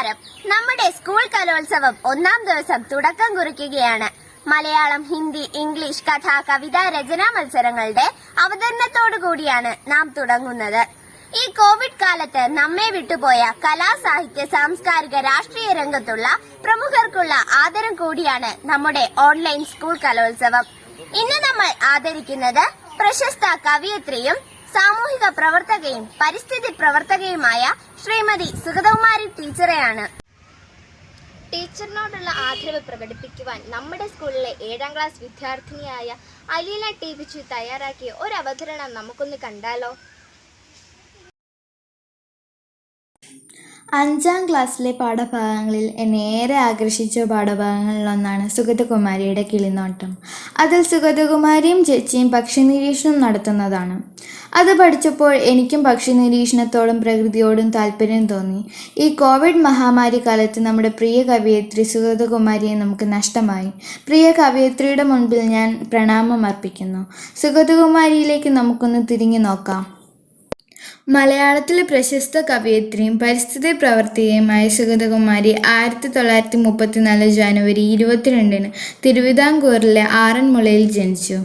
നമസ്കാരം. നമ്മുടെ സ്കൂൾ കലോത്സവം ഒന്നാം ദിവസം തുടക്കം കുറിക്കുകയാണ്. മലയാളം, ഹിന്ദി, ഇംഗ്ലീഷ്, കഥ, കവിത, രചനാ മത്സരങ്ങളുടെ അവതരണത്തോടു കൂടിയാണ് നാം തുടങ്ങുന്നത്. ഈ കോവിഡ് കാലത്ത് നമ്മെ വിട്ടുപോയ കലാ, സാഹിത്യ, സാംസ്കാരിക, രാഷ്ട്രീയ രംഗത്തുള്ള പ്രമുഖർക്കുള്ള ആദരം കൂടിയാണ് നമ്മുടെ ഓൺലൈൻ സ്കൂൾ കലോത്സവം. ഇന്ന് നമ്മൾ ആദരിക്കുന്നത് പ്രശസ്ത കവയിത്രിയും സാമൂഹിക പ്രവർത്തകയും പരിസ്ഥിതി പ്രവർത്തകയുമായ ശ്രീമതി സുഗതകുമാരി ടീച്ചറെയാണ്. ടീച്ചറിനോടുള്ള ആദരവ് പ്രകടിപ്പിക്കുവാൻ നമ്മുടെ സ്കൂളിലെ 7ാം ക്ലാസ് വിദ്യാർത്ഥിനിയായ അലീന ടി ബിച്ചു തയ്യാറാക്കിയ ഒരു അവതരണം നമുക്കൊന്ന് കണ്ടാലോ? 5ാം ക്ലാസ്സിലെ പാഠഭാഗങ്ങളിൽ എന്നെ ഏറെ ആകർഷിച്ച പാഠഭാഗങ്ങളിലൊന്നാണ് സുഗതകുമാരിയുടെ കിളിനോട്ടം. അതിൽ സുഗതകുമാരിയും ചേച്ചിയും പക്ഷി നിരീക്ഷണം നടത്തുന്നതാണ്. അത് പഠിച്ചപ്പോൾ എനിക്കും പക്ഷി നിരീക്ഷണത്തോടും പ്രകൃതിയോടും താല്പര്യം തോന്നി. ഈ കോവിഡ് മഹാമാരി കാലത്ത് നമ്മുടെ പ്രിയ കവയിത്രി സുഗതകുമാരിയെ നമുക്ക് നഷ്ടമായി. പ്രിയ കവയിത്രിയുടെ മുൻപിൽ ഞാൻ പ്രണാമം അർപ്പിക്കുന്നു. സുഗതകുമാരിയിലേക്ക് നമുക്കൊന്ന് തിരിഞ്ഞു നോക്കാം. മലയാളത്തിലെ പ്രശസ്ത കവയിത്രിയും പരിസ്ഥിതി പ്രവർത്തകയുമായ സുഗതകുമാരി 1934 ജനുവരി 22 തിരുവിതാംകൂറിലെ ആറന്മുളയിൽ ജനിച്ചു.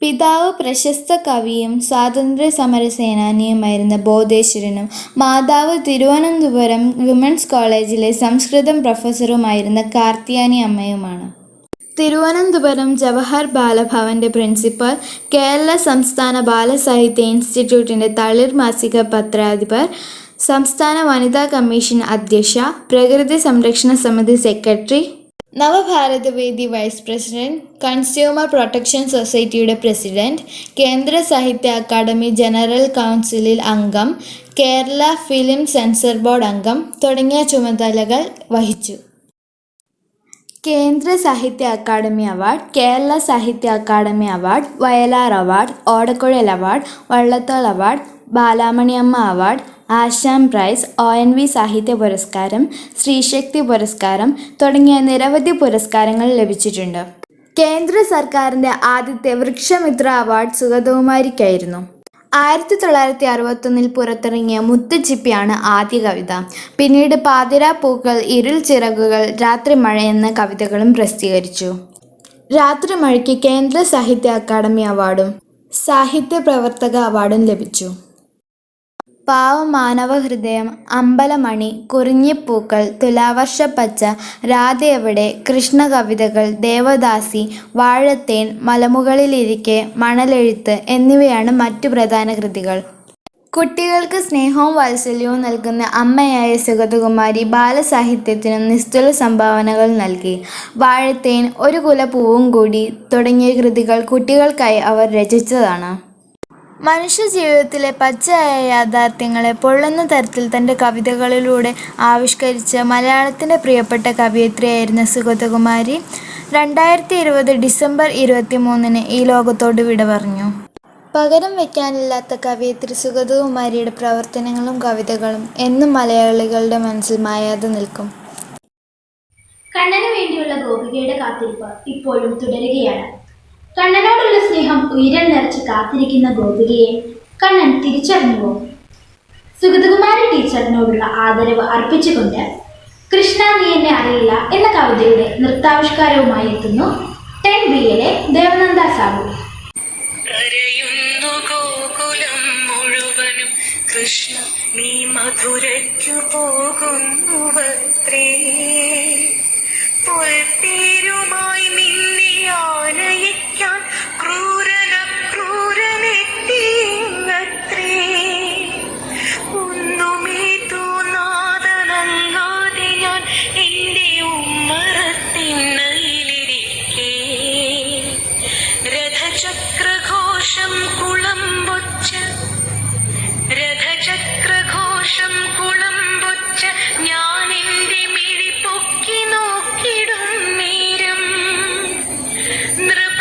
പിതാവ് പ്രശസ്ത കവിയും സ്വാതന്ത്ര്യ സമര സേനാനിയുമായിരുന്ന ബോധേശ്വരനും മാതാവ് തിരുവനന്തപുരം വിമൻസ് കോളേജിലെ സംസ്കൃതം പ്രൊഫസറുമായിരുന്ന കാർത്തിയാനി അമ്മയുമാണ്. തിരുവനന്തപുരം ജവഹർ ബാലഭവന്റെ പ്രിൻസിപ്പൽ, കേരള സംസ്ഥാന ബാലസാഹിത്യ ഇൻസ്റ്റിറ്റ്യൂട്ടിന്റെ തളിർ മാസിക പത്രാധിപർ, സംസ്ഥാന വനിതാ കമ്മീഷൻ അധ്യക്ഷ, പ്രകൃതി സംരക്ഷണ സമിതി സെക്രട്ടറി, നവഭാരതവേദി വൈസ് പ്രസിഡന്റ്, കൺസ്യൂമർ പ്രൊട്ടക്ഷൻ സൊസൈറ്റിയുടെ president, Kendra Sahitya academy general കൗൺസിലിൽ അംഗം, കേരള ഫിലിം സെൻസർ ബോർഡ് അംഗം തുടങ്ങിയ ചുമതലകൾ വഹിച്ചു. കേന്ദ്ര Sahitya Akademi award, Kerala Sahitya Akademi award, Vayalar award, Odakkuzhal award, Vallathol award, Balamaniamma award, Asan prize, ONV സാഹിത്യ പുരസ്കാരം, സ്ത്രീശക്തി പുരസ്കാരം തുടങ്ങിയ നിരവധി പുരസ്കാരങ്ങൾ ലഭിച്ചിട്ടുണ്ട്. കേന്ദ്ര സർക്കാരിൻ്റെ ആദ്യത്തെ വൃക്ഷമിത്ര അവാർഡ് സുഗതകുമാരിക്കായിരുന്നു. 1961 പുറത്തിറങ്ങിയ മുത്തുച്ചിപ്പിയാണ് ആദ്യ കവിത. പിന്നീട് പാതിരാപ്പൂക്കൾ, ഇരുൾ ചിറകുകൾ, രാത്രിമഴ എന്ന കവിതകളും പ്രസിദ്ധീകരിച്ചു. രാത്രിമഴയ്ക്ക് കേന്ദ്ര സാഹിത്യ അക്കാദമി അവാർഡും സാഹിത്യ പ്രവർത്തക അവാർഡും ലഭിച്ചു. പാവം മാനവഹൃദയം, അമ്പലമണി, കുറിഞ്ഞിപ്പൂക്കൾ, തുലാവർഷപ്പച്ച, രാധയെവിടെ, കൃഷ്ണകവിതകൾ, ദേവദാസി, വാഴത്തേൻ, മലമുകളിലിരിക്കെ, മണലെഴുത്ത് എന്നിവയാണ് മറ്റു പ്രധാന കൃതികൾ. കുട്ടികൾക്ക് സ്നേഹവും വാത്സല്യവും നൽകുന്ന അമ്മയായ സുഗതകുമാരി ബാലസാഹിത്യത്തിനും നിസ്തുല സംഭാവനകൾ നൽകി. വാഴത്തേൻ, ഒരു കുല പൂവും കൂടി തുടങ്ങിയ കൃതികൾ കുട്ടികൾക്കായി അവർ രചിച്ചതാണ്. മനുഷ്യജീവിതത്തിലെ പച്ചയായ യാഥാർത്ഥ്യങ്ങളെ പൊള്ളുന്ന തരത്തിൽ തൻ്റെ കവിതകളിലൂടെ ആവിഷ്കരിച്ച മലയാളത്തിൻ്റെ പ്രിയപ്പെട്ട കവയിത്രിയായിരുന്ന സുഗതകുമാരി 2020 ഡിസംബർ 23 ഈ ലോകത്തോട് വിട പറഞ്ഞു. പകരം വയ്ക്കാനില്ലാത്ത കവയിത്രി സുഗതകുമാരിയുടെ പ്രവർത്തനങ്ങളും കവിതകളും എന്നും മലയാളികളുടെ മനസ്സിൽ മായാതെ നിൽക്കും. കണ്ണന് വേണ്ടിയുള്ള ഗോപികയുടെ കാത്തിരിപ്പ് ഇപ്പോഴും തുടരുകയാണ്. കണ്ണനോടുള്ള സ്നേഹം ഉയരം നിറച്ച് കാത്തിരിക്കുന്ന ഗോപികയെ കണ്ണൻ തിരിച്ചറിഞ്ഞുവോ? സുഗതകുമാരി ടീച്ചറിനോടുള്ള ആദരവ് അർപ്പിച്ചുകൊണ്ട് കൃഷ്ണ നീ എന്നെ അറിയില്ല എന്ന കവിതയുടെ നൃത്താവിഷ്കാരവുമായി എത്തുന്നു 10Bയിലെ ദേവനന്ദ സാബു. കൃഷ്ണ നീ മധുരയ്ക്കു പോകുന്നുവത്രേ, പൊൽപ്പേരുമായി നിന്നെ ആനയിക്കാൻ ക്രൂരനെത്തിയത്രേ. ഒന്നുമേ തോന്നാതെ ഞാൻ എൻ്റെ ഉമ്മറത്തിണ്ണയിലിരിക്കേ, രഥചക്രഘോഷം കുളമ്പൊച്ച ഞാൻ എൻ്റെ മിഴി പൊക്കി നോക്കിടും നേരം നൃപ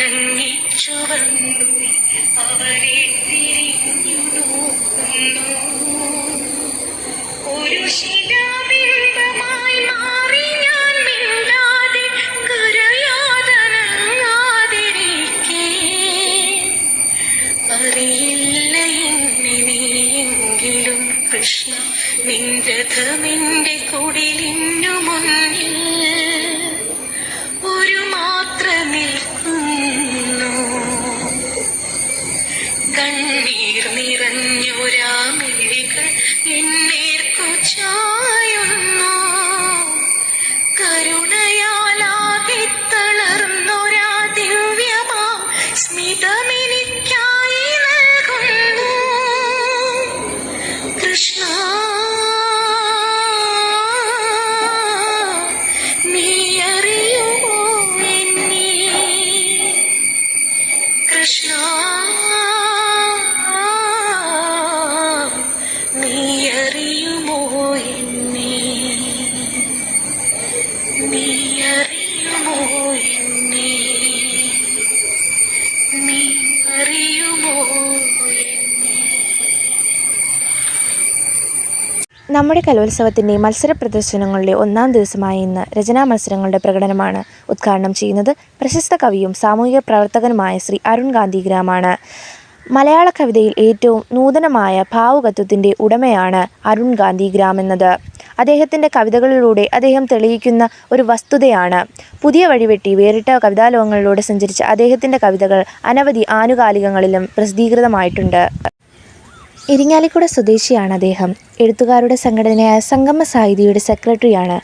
കലങ്ങിച്ചു വന്നു അവരെ തിരിഞ്ഞു നോക്കുന്നു. ഒരു ശിലാബിംബമായി മാറി ഞാൻ മിണ്ടാതെ കരയാതനങ്ങാതിരിക്കേ. അറിയില്ല എന്നെ നീയെങ്കിലും കൃഷ്ണ, നിൻ രഥമെന്റെ കുടിലിനു മുന്നിൽ ഒരു മാത്ര നിൽക്കുന്നു. കണ്ണീർ നിറഞ്ഞൊരാ മിഴികൾ എന്നേർക്കു ചായുന്നു. കരുണയാലാകെ തളർന്നൊരാ ദിവ്യമാം സ്മിതമെനിക്കായി നൽകുന്നു. കൃഷ്ണ, നീ അറിയുമോ എന്നെ? കൃഷ്ണ, നീ അറിയുമോ എന്നെ? നീ അറിയുമോ എന്നെ? നീ അറിയുമോ എന്നെ? നമ്മുടെ കലോത്സവത്തിൻ്റെ മത്സര പ്രദർശനങ്ങളുടെ ഒന്നാം ദിവസമായ ഇന്ന് രചനാ മത്സരങ്ങളുടെ പ്രകടനമാണ് ഉദ്ഘാടനം ചെയ്യുന്നത് പ്രശസ്ത കവിയും സാമൂഹിക പ്രവർത്തകനുമായ ശ്രീ അരുൺ ഗാന്ധിഗ്രാമാണ്. മലയാള കവിതയിൽ ഏറ്റവും നൂതനമായ ഭാവുകത്വത്തിൻ്റെ ഉടമയാണ് അരുൺ ഗാന്ധിഗ്രാം എന്നത് അദ്ദേഹത്തിൻ്റെ കവിതകളിലൂടെ അദ്ദേഹം തെളിയിക്കുന്ന ഒരു വസ്തുതയാണ്. പുതിയ വഴിവെട്ടി വേറിട്ട കവിതാലോകങ്ങളിലൂടെ സഞ്ചരിച്ച അദ്ദേഹത്തിൻ്റെ കവിതകൾ അനവധി ആനുകാലികങ്ങളിലും പ്രസിദ്ധീകൃതമായിട്ടുണ്ട്. ഇരിങ്ങാലിക്കുട സ്വദേശിയാണ് അദ്ദേഹം. എഴുത്തുകാരുടെ സംഘടനയായ സംഗമ സാഹിതിയുടെ സെക്രട്ടറിയാണ്.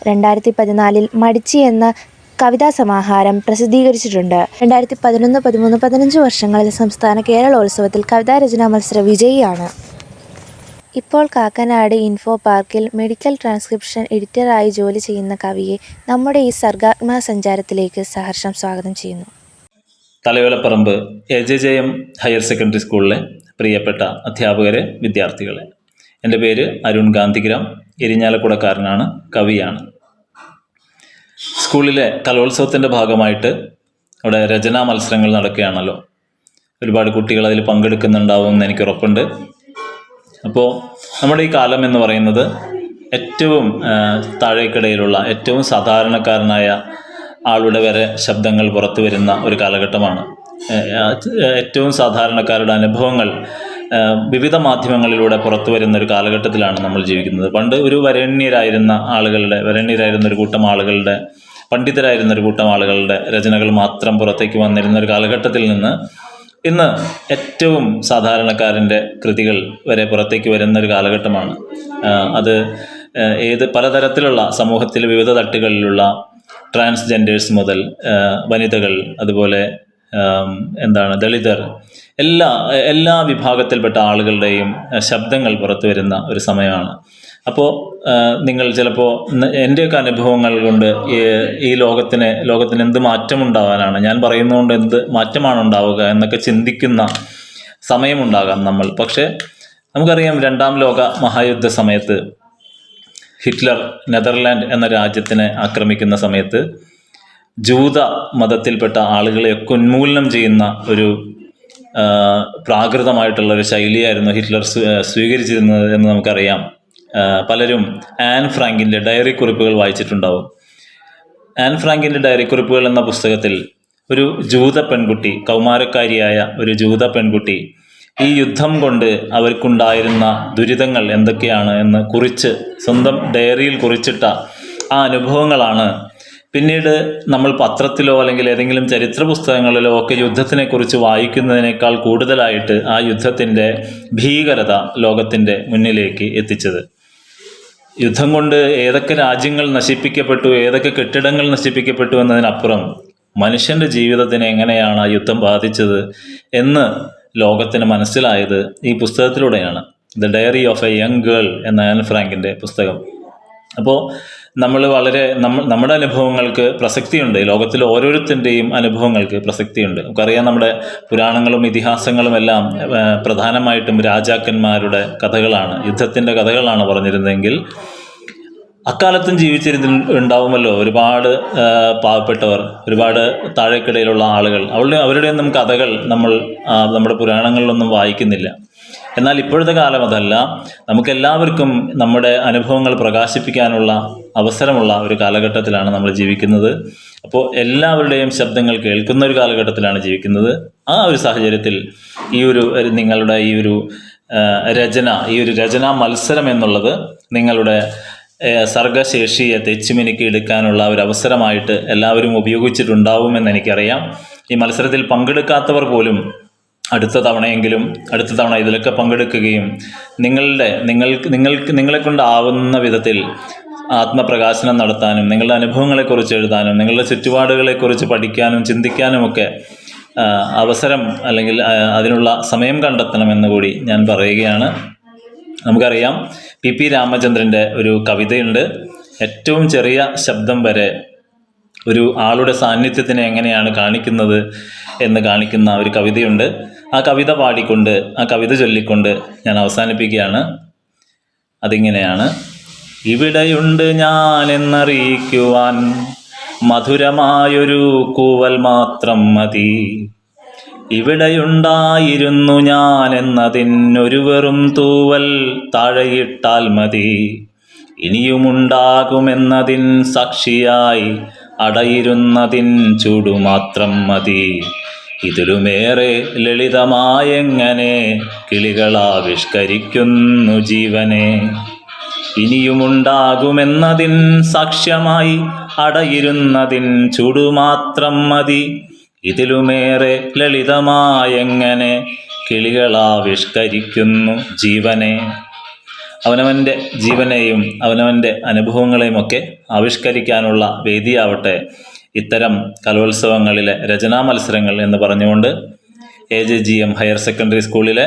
2014 മടിച്ചി എന്ന കവിതാ സമാഹാരം പ്രസിദ്ധീകരിച്ചിട്ടുണ്ട്. 2011, 13, 15 വർഷങ്ങളിൽ സംസ്ഥാന കേരളോത്സവത്തിൽ കവിതാരചനാ മത്സര വിജയിയാണ്. ഇപ്പോൾ കാക്കനാട് ഇൻഫോ പാർക്കിൽ മെഡിക്കൽ ട്രാൻസ്ക്രിപ്ഷൻ എഡിറ്ററായി ജോലി ചെയ്യുന്ന കവിയെ നമ്മുടെ ഈ സർഗാത്മക സഞ്ചാരത്തിലേക്ക് സഹർഷം സ്വാഗതം ചെയ്യുന്നു. തലയോലപ്പറമ്പ് AJJM ഹയർ സെക്കൻഡറി സ്കൂളിലെ പ്രിയപ്പെട്ട അധ്യാപകരെ, വിദ്യാർത്ഥികളെ, എൻ്റെ പേര് അരുൺ ഗാന്ധിഗ്രാം. ഇരിഞ്ഞാലക്കുടക്കാരനാണ്, കവിയാണ്. സ്കൂളിലെ കലോത്സവത്തിൻ്റെ ഭാഗമായിട്ട് അവിടെ രചനാ മത്സരങ്ങൾ നടക്കുകയാണല്ലോ. ഒരുപാട് കുട്ടികൾ അതിൽ പങ്കെടുക്കുന്നുണ്ടാവും എന്ന് എനിക്ക് ഉറപ്പുണ്ട്. അപ്പോൾ നമ്മുടെ ഈ കാലം എന്ന് പറയുന്നത് ഏറ്റവും താഴേക്കിടയിലുള്ള ഏറ്റവും സാധാരണക്കാരനായ ആളുടെ വരെ ശബ്ദങ്ങൾ പുറത്തു വരുന്ന ഒരു കാലഘട്ടമാണ്. ഏറ്റവും സാധാരണക്കാരുടെ അനുഭവങ്ങൾ വിവിധ മാധ്യമങ്ങളിലൂടെ പുറത്തു വരുന്ന ഒരു കാലഘട്ടത്തിലാണ് നമ്മൾ ജീവിക്കുന്നത്. പണ്ട് ഒരു വരേണ്യരായിരുന്ന ഒരു കൂട്ടം ആളുകളുടെ, പണ്ഡിതരായിരുന്ന ഒരു കൂട്ടം ആളുകളുടെ രചനകൾ മാത്രം പുറത്തേക്ക് വന്നിരുന്ന ഒരു കാലഘട്ടത്തിൽ നിന്ന് ഇന്ന് ഏറ്റവും സാധാരണക്കാരൻ്റെ കൃതികൾ വരെ പുറത്തേക്ക് വരുന്ന ഒരു കാലഘട്ടമാണ്. അത് പലതരത്തിലുള്ള സമൂഹത്തിൽ വിവിധ തട്ടുകളിലുള്ള ട്രാൻസ്ജെൻഡേഴ്സ് മുതൽ വനിതകൾ, അതുപോലെ ദളിതർ, എല്ലാ വിഭാഗത്തിൽപ്പെട്ട ആളുകളുടെയും ശബ്ദങ്ങൾ പുറത്തു വരുന്ന ഒരു സമയമാണ്. അപ്പോൾ നിങ്ങൾ ചിലപ്പോൾ എൻ്റെയൊക്കെ അനുഭവങ്ങൾ കൊണ്ട് ഈ ലോകത്തിന് എന്ത് മാറ്റമുണ്ടാവാനാണ്, ഞാൻ പറയുന്നതുകൊണ്ട് എന്ത് മാറ്റമാണ് ഉണ്ടാവുക എന്നൊക്കെ ചിന്തിക്കുന്ന സമയമുണ്ടാകാം നമ്മൾ. പക്ഷേ നമുക്കറിയാം, 2ാം ലോക മഹായുദ്ധ സമയത്ത് ഹിറ്റ്ലർ നെതർലാൻഡ് എന്ന രാജ്യത്തിനെ ആക്രമിക്കുന്ന സമയത്ത് ജൂത മതത്തിൽപ്പെട്ട ആളുകളെയൊക്കെ ഉന്മൂലനം ചെയ്യുന്ന ഒരു പ്രാകൃതമായിട്ടുള്ള ഒരു ശൈലിയായിരുന്നു ഹിറ്റ്ലർ സ്വീകരിച്ചിരുന്നത് എന്ന് നമുക്കറിയാം. പലരും ആൻ ഫ്രാങ്കിൻ്റെ ഡയറി കുറിപ്പുകൾ വായിച്ചിട്ടുണ്ടാവും. ആൻ ഫ്രാങ്കിൻ്റെ ഡയറി കുറിപ്പുകൾ എന്ന പുസ്തകത്തിൽ ഒരു ജൂത പെൺകുട്ടി, കൗമാരക്കാരിയായ ഒരു ജൂത പെൺകുട്ടി ഈ യുദ്ധം കൊണ്ട് അവർക്കുണ്ടായിരുന്ന ദുരിതങ്ങൾ എന്തൊക്കെയാണ് എന്ന് സ്വന്തം ഡയറിയിൽ കുറിച്ചിട്ട ആ അനുഭവങ്ങളാണ് പിന്നീട് നമ്മൾ പത്രത്തിലോ അല്ലെങ്കിൽ ഏതെങ്കിലും ചരിത്ര പുസ്തകങ്ങളിലോ ഒക്കെ യുദ്ധത്തിനെക്കുറിച്ച് വായിക്കുന്നതിനേക്കാൾ കൂടുതലായിട്ട് ആ യുദ്ധത്തിൻ്റെ ഭീകരത ലോകത്തിൻ്റെ മുന്നിലേക്ക് എത്തിച്ചത്. യുദ്ധം കൊണ്ട് ഏതൊക്കെ രാജ്യങ്ങൾ നശിപ്പിക്കപ്പെട്ടു, ഏതൊക്കെ കെട്ടിടങ്ങൾ നശിപ്പിക്കപ്പെട്ടു എന്നതിനപ്പുറം മനുഷ്യൻ്റെ ജീവിതത്തിനെ എങ്ങനെയാണ് ആ യുദ്ധം ബാധിച്ചത് എന്ന് ലോകത്തിന് മനസ്സിലായത് ഈ പുസ്തകത്തിലൂടെയാണ്. The diary of a young girl എന്ന ആൻ ഫ്രാങ്കിൻ്റെ പുസ്തകം. അപ്പോൾ നമ്മുടെ അനുഭവങ്ങൾക്ക് പ്രസക്തിയുണ്ട്. ലോകത്തിലെ ഓരോരുത്തരുടെയും അനുഭവങ്ങൾക്ക് പ്രസക്തിയുണ്ട്. നമുക്കറിയാം, നമ്മുടെ പുരാണങ്ങളും ഇതിഹാസങ്ങളും എല്ലാം പ്രധാനമായിട്ടും രാജാക്കന്മാരുടെ കഥകളാണ്, യുദ്ധത്തിൻ്റെ കഥകളാണ് പറഞ്ഞിരുന്നതെങ്കിൽ അക്കാലത്തും ഉണ്ടാവുമല്ലോ ഒരുപാട് പാവപ്പെട്ടവർ, ഒരുപാട് താഴേക്കിടയിലുള്ള ആളുകൾ. അവരുടെയൊന്നും കഥകൾ നമ്മുടെ പുരാണങ്ങളിലൊന്നും വായിക്കുന്നില്ല. എന്നാൽ ഇപ്പോഴത്തെ കാലം അതല്ല. നമുക്കെല്ലാവർക്കും നമ്മുടെ അനുഭവങ്ങൾ പ്രകാശിപ്പിക്കാനുള്ള അവസരമുള്ള ഒരു കാലഘട്ടത്തിലാണ് നമ്മൾ ജീവിക്കുന്നത്. അപ്പോൾ എല്ലാവരുടെയും ശബ്ദങ്ങൾ കേൾക്കുന്ന ഒരു കാലഘട്ടത്തിലാണ് ജീവിക്കുന്നത്. ആ ഒരു സാഹചര്യത്തിൽ നിങ്ങളുടെ ഈ ഒരു രചനാ മത്സരം എന്നുള്ളത് നിങ്ങളുടെ സർഗശേഷിയെ തെച്ചുമിനുക്കി എടുക്കാനുള്ള ഒരു അവസരമായിട്ട് എല്ലാവരും ഉപയോഗിച്ചിട്ടുണ്ടാവുമെന്ന് എനിക്കറിയാം. ഈ മത്സരത്തിൽ പങ്കെടുക്കാത്തവർ പോലും അടുത്ത തവണ ഇതിലൊക്കെ പങ്കെടുക്കുകയും നിങ്ങളെ കൊണ്ടാവുന്ന വിധത്തിൽ ആത്മപ്രകാശനം നടത്താനും നിങ്ങളുടെ അനുഭവങ്ങളെക്കുറിച്ച് എഴുതാനും നിങ്ങളുടെ ചുറ്റുപാടുകളെക്കുറിച്ച് പഠിക്കാനും ചിന്തിക്കാനുമൊക്കെ അവസരം അല്ലെങ്കിൽ അതിനുള്ള സമയം കണ്ടെത്തണമെന്ന് കൂടി ഞാൻ പറയുകയാണ്. നമുക്കറിയാം, പി രാമചന്ദ്രൻ്റെ ഒരു കവിതയുണ്ട്. ഏറ്റവും ചെറിയ ശബ്ദം വരെ ഒരു ആളുടെ സാന്നിധ്യത്തിനെ എങ്ങനെയാണ് കാണിക്കുന്നത് എന്ന് കാണിക്കുന്ന ഒരു കവിതയുണ്ട്. ആ കവിത ചൊല്ലിക്കൊണ്ട് ഞാൻ അവസാനിപ്പിക്കുകയാണ്. അതിങ്ങനെയാണ്: ഇവിടെയുണ്ട് ഞാൻ എന്നറിയിക്കുവാൻ മധുരമായൊരു കൂവൽ മാത്രം മതി. ഇവിടെയുണ്ടായിരുന്നു ഞാൻ എന്നതിനൊരു വെറും തൂവൽ താഴെയിട്ടാൽ മതി. ഇനിയുമുണ്ടാകുമെന്നതിൻ സാക്ഷിയായി അടയിരുന്നതിൻ ചൂടുമാത്രം മതി. ഇതിലുമേറെ ലളിതമായെങ്ങനെ കിളികളാവിഷ്കരിക്കുന്നു ജീവനെ. ഇനിയുമുണ്ടാകുമെന്നതിൻ സാക്ഷ്യമായി അടയിരുന്നതിൻ ചൂടുമാത്രം മതി. ഇതിലുമേറെ ലളിതമായെങ്ങനെ കിളികളാവിഷ്കരിക്കുന്നു ജീവനെ. അവനവൻ്റെ ജീവനെയും അവനവൻ്റെ അനുഭവങ്ങളെയും ഒക്കെ ആവിഷ്കരിക്കാനുള്ള വേദിയാവട്ടെ ഇത്തരം കലോത്സവങ്ങളിലെ രചനാ മത്സരങ്ങൾ എന്ന് പറഞ്ഞുകൊണ്ട് AJGM ഹയർ സെക്കൻഡറി സ്കൂളിലെ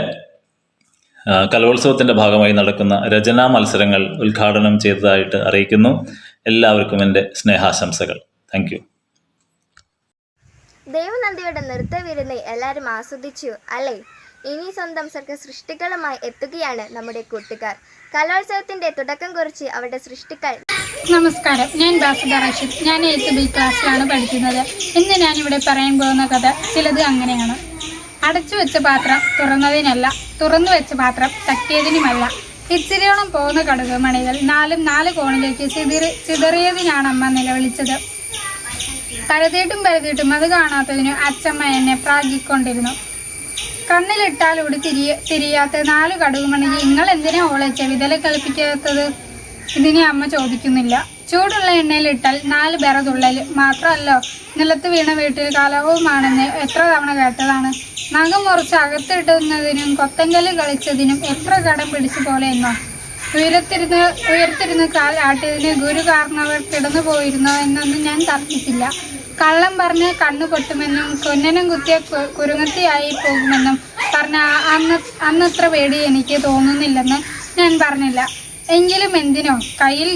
കലോത്സവത്തിൻ്റെ ഭാഗമായി നടക്കുന്ന രചനാ മത്സരങ്ങൾ ഉദ്ഘാടനം ചെയ്തതായിട്ട് അറിയിക്കുന്നു. എല്ലാവർക്കും എൻ്റെ സ്നേഹാശംസകൾ. Thank you. ദേവനന്ദിയുടെ നൃത്തവിരുന്ന് എല്ലാവരും ആസ്വദിച്ചു അല്ലേ? ഇനി സ്വന്തം സൃഷ്ടികളുമായി എത്തുകയാണ് നമ്മുടെ കൂട്ടുകാർ. കലോത്സവത്തിന്റെ തുടക്കം കുറിച്ച് അവരുടെ സൃഷ്ടികൾ. നമസ്കാരം, ഞാൻ ബാസിദ റഷീദ്. ഞാൻ 8th B ക്ലാസ്സിലാണ് പഠിക്കുന്നത്. ഇന്ന് ഞാനിവിടെ പറയാൻ പോകുന്ന കഥ ചിലത് അങ്ങനെയാണ്. അടച്ചു വെച്ച പാത്രം തുറന്നതിനല്ല, തുറന്നു വെച്ച പാത്രം തട്ടിയതിനുമല്ല. ഇച്ചിരിയോളം പോകുന്ന കടുകുമണികൾ 4 കോണിലേക്ക് ചിതറിയതിനാണ് അമ്മ നിലവിളിച്ചത്. പരതിയിട്ടും അത് കാണാത്തതിന് അച്ചമ്മ എന്നെ പ്രാഗിക്കൊണ്ടിരുന്നു. കണ്ണിലിട്ടാലൂടി തിരിയാത്ത 4 കടുകുമണിക്ക് നിങ്ങൾ എന്തിനാ ഓളെ ചെവിതല കളിപ്പിക്കാത്തത്? ഇതിനെ അമ്മ ചോദിക്കുന്നില്ല. ചൂടുള്ള എണ്ണയിലിട്ടാൽ 4 ബെറതുള്ളൽ മാത്രമല്ലോ. നിലത്ത് വീണ വീട്ടിൽ കലവുമാണെന്ന് എത്ര തവണ കേട്ടതാണ്. നഖം മുറിച്ച് അകത്തിടുന്നതിനും കൊത്തങ്കല് കളിച്ചതിനും എത്ര കടം പിടിച്ചു പോലെ എന്നോ. ഉയർത്തിരുന്ന് കാൽ ആട്ടിയതിന് ഗുരു കാരണവർ കിടന്നു പോയിരുന്നോ എന്നൊന്നും ഞാൻ തർക്കിച്ചില്ല. കള്ളം പറഞ്ഞ് കണ്ണു പൊട്ടുമെന്നും കൊന്നനം കുത്തിയ കുരുങ്ങത്തിയായി പോകുമെന്നും പറഞ്ഞ അന്നത്ര പേടി എനിക്ക് തോന്നുന്നില്ലെന്നും ഞാൻ പറഞ്ഞില്ല. എങ്കിലും എന്തിനോ കയ്യിൽ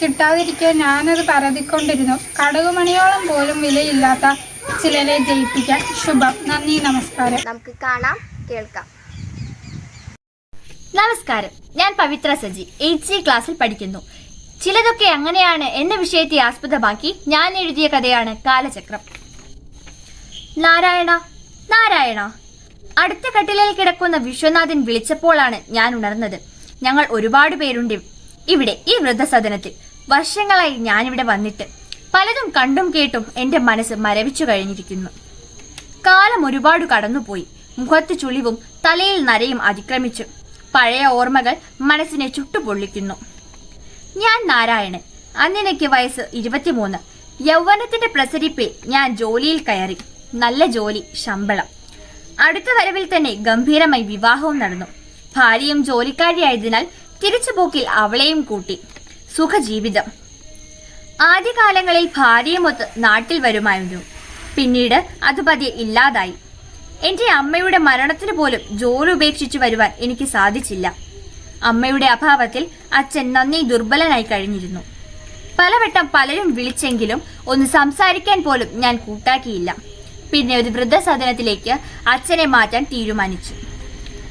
കിട്ടാതിരിക്കാൻ ഞാനത് പരതിക്കൊണ്ടിരുന്നു. കടുകുമണിയോളം പോലും വിലയില്ലാത്ത ചിലരെ ജയിപ്പിക്കാൻ. ശുഭം. നന്ദി, നമസ്കാരം. നമുക്ക് കാണാം, കേൾക്കാം. നമസ്കാരം, ഞാൻ പവിത്ര സജി 8th C ക്ലാസ്സിൽ പഠിക്കുന്നു. ചിലതൊക്കെ അങ്ങനെയാണ് എന്ന വിഷയത്തെ ആസ്പദമാക്കി ഞാൻ എഴുതിയ കഥയാണ് കാലചക്രം. നാരായണ നാരായണ. അടുത്ത കട്ടിലിൽ കിടക്കുന്ന വിശ്വനാഥൻ വിളിച്ചപ്പോഴാണ് ഞാൻ ഉണർന്നത്. ഞങ്ങൾ ഒരുപാട് പേരുണ്ട് ഇവിടെ ഈ വൃദ്ധസദനത്തിൽ. വർഷങ്ങളായി ഞാനിവിടെ വന്നിട്ട് പലതും കണ്ടും കേട്ടും എൻ്റെ മനസ്സ് മരവിച്ചു കഴിഞ്ഞിരിക്കുന്നു. കാലം ഒരുപാട് കടന്നുപോയി. മുഖത്ത് ചുളിവും തലയിൽ നരയും അതിക്രമിച്ചു. പഴയ ഓർമ്മകൾ മനസ്സിനെ ചുട്ടുപൊള്ളിക്കുന്നു. ഞാൻ നാരായണൻ. അന്നെനിക്ക് വയസ്സ് 23. യൗവനത്തിന്റെ പ്രസരിപ്പിൽ ഞാൻ ജോലിയിൽ കയറി. നല്ല ജോലി, ശമ്പളം. അടുത്ത വരവിൽ തന്നെ ഗംഭീരമായി വിവാഹവും നടന്നു. ഭാര്യയും ജോലിക്കാരിയായതിനാൽ തിരിച്ചുപോക്കിൽ അവളെയും കൂട്ടി. സുഖജീവിതം. ആദ്യകാലങ്ങളിൽ ഭാര്യയുമൊത്ത് നാട്ടിൽ വരുമായിരുന്നു. പിന്നീട് അത് പതിയെ ഇല്ലാതായി. എന്റെ അമ്മയുടെ മരണത്തിന് പോലും ജോലി ഉപേക്ഷിച്ചു വരുവാൻ എനിക്ക് സാധിച്ചില്ല. അമ്മയുടെ അഭാവത്തിൽ അച്ഛൻ നന്നേ ദുർബലനായി കഴിഞ്ഞിരുന്നു. പലവട്ടം പലരും വിളിച്ചെങ്കിലും ഒന്ന് സംസാരിക്കാൻ പോലും ഞാൻ കൂട്ടാക്കിയില്ല. പിന്നെ ഒരു വൃദ്ധസദനത്തിലേക്ക് അച്ഛനെ മാറ്റാൻ തീരുമാനിച്ചു.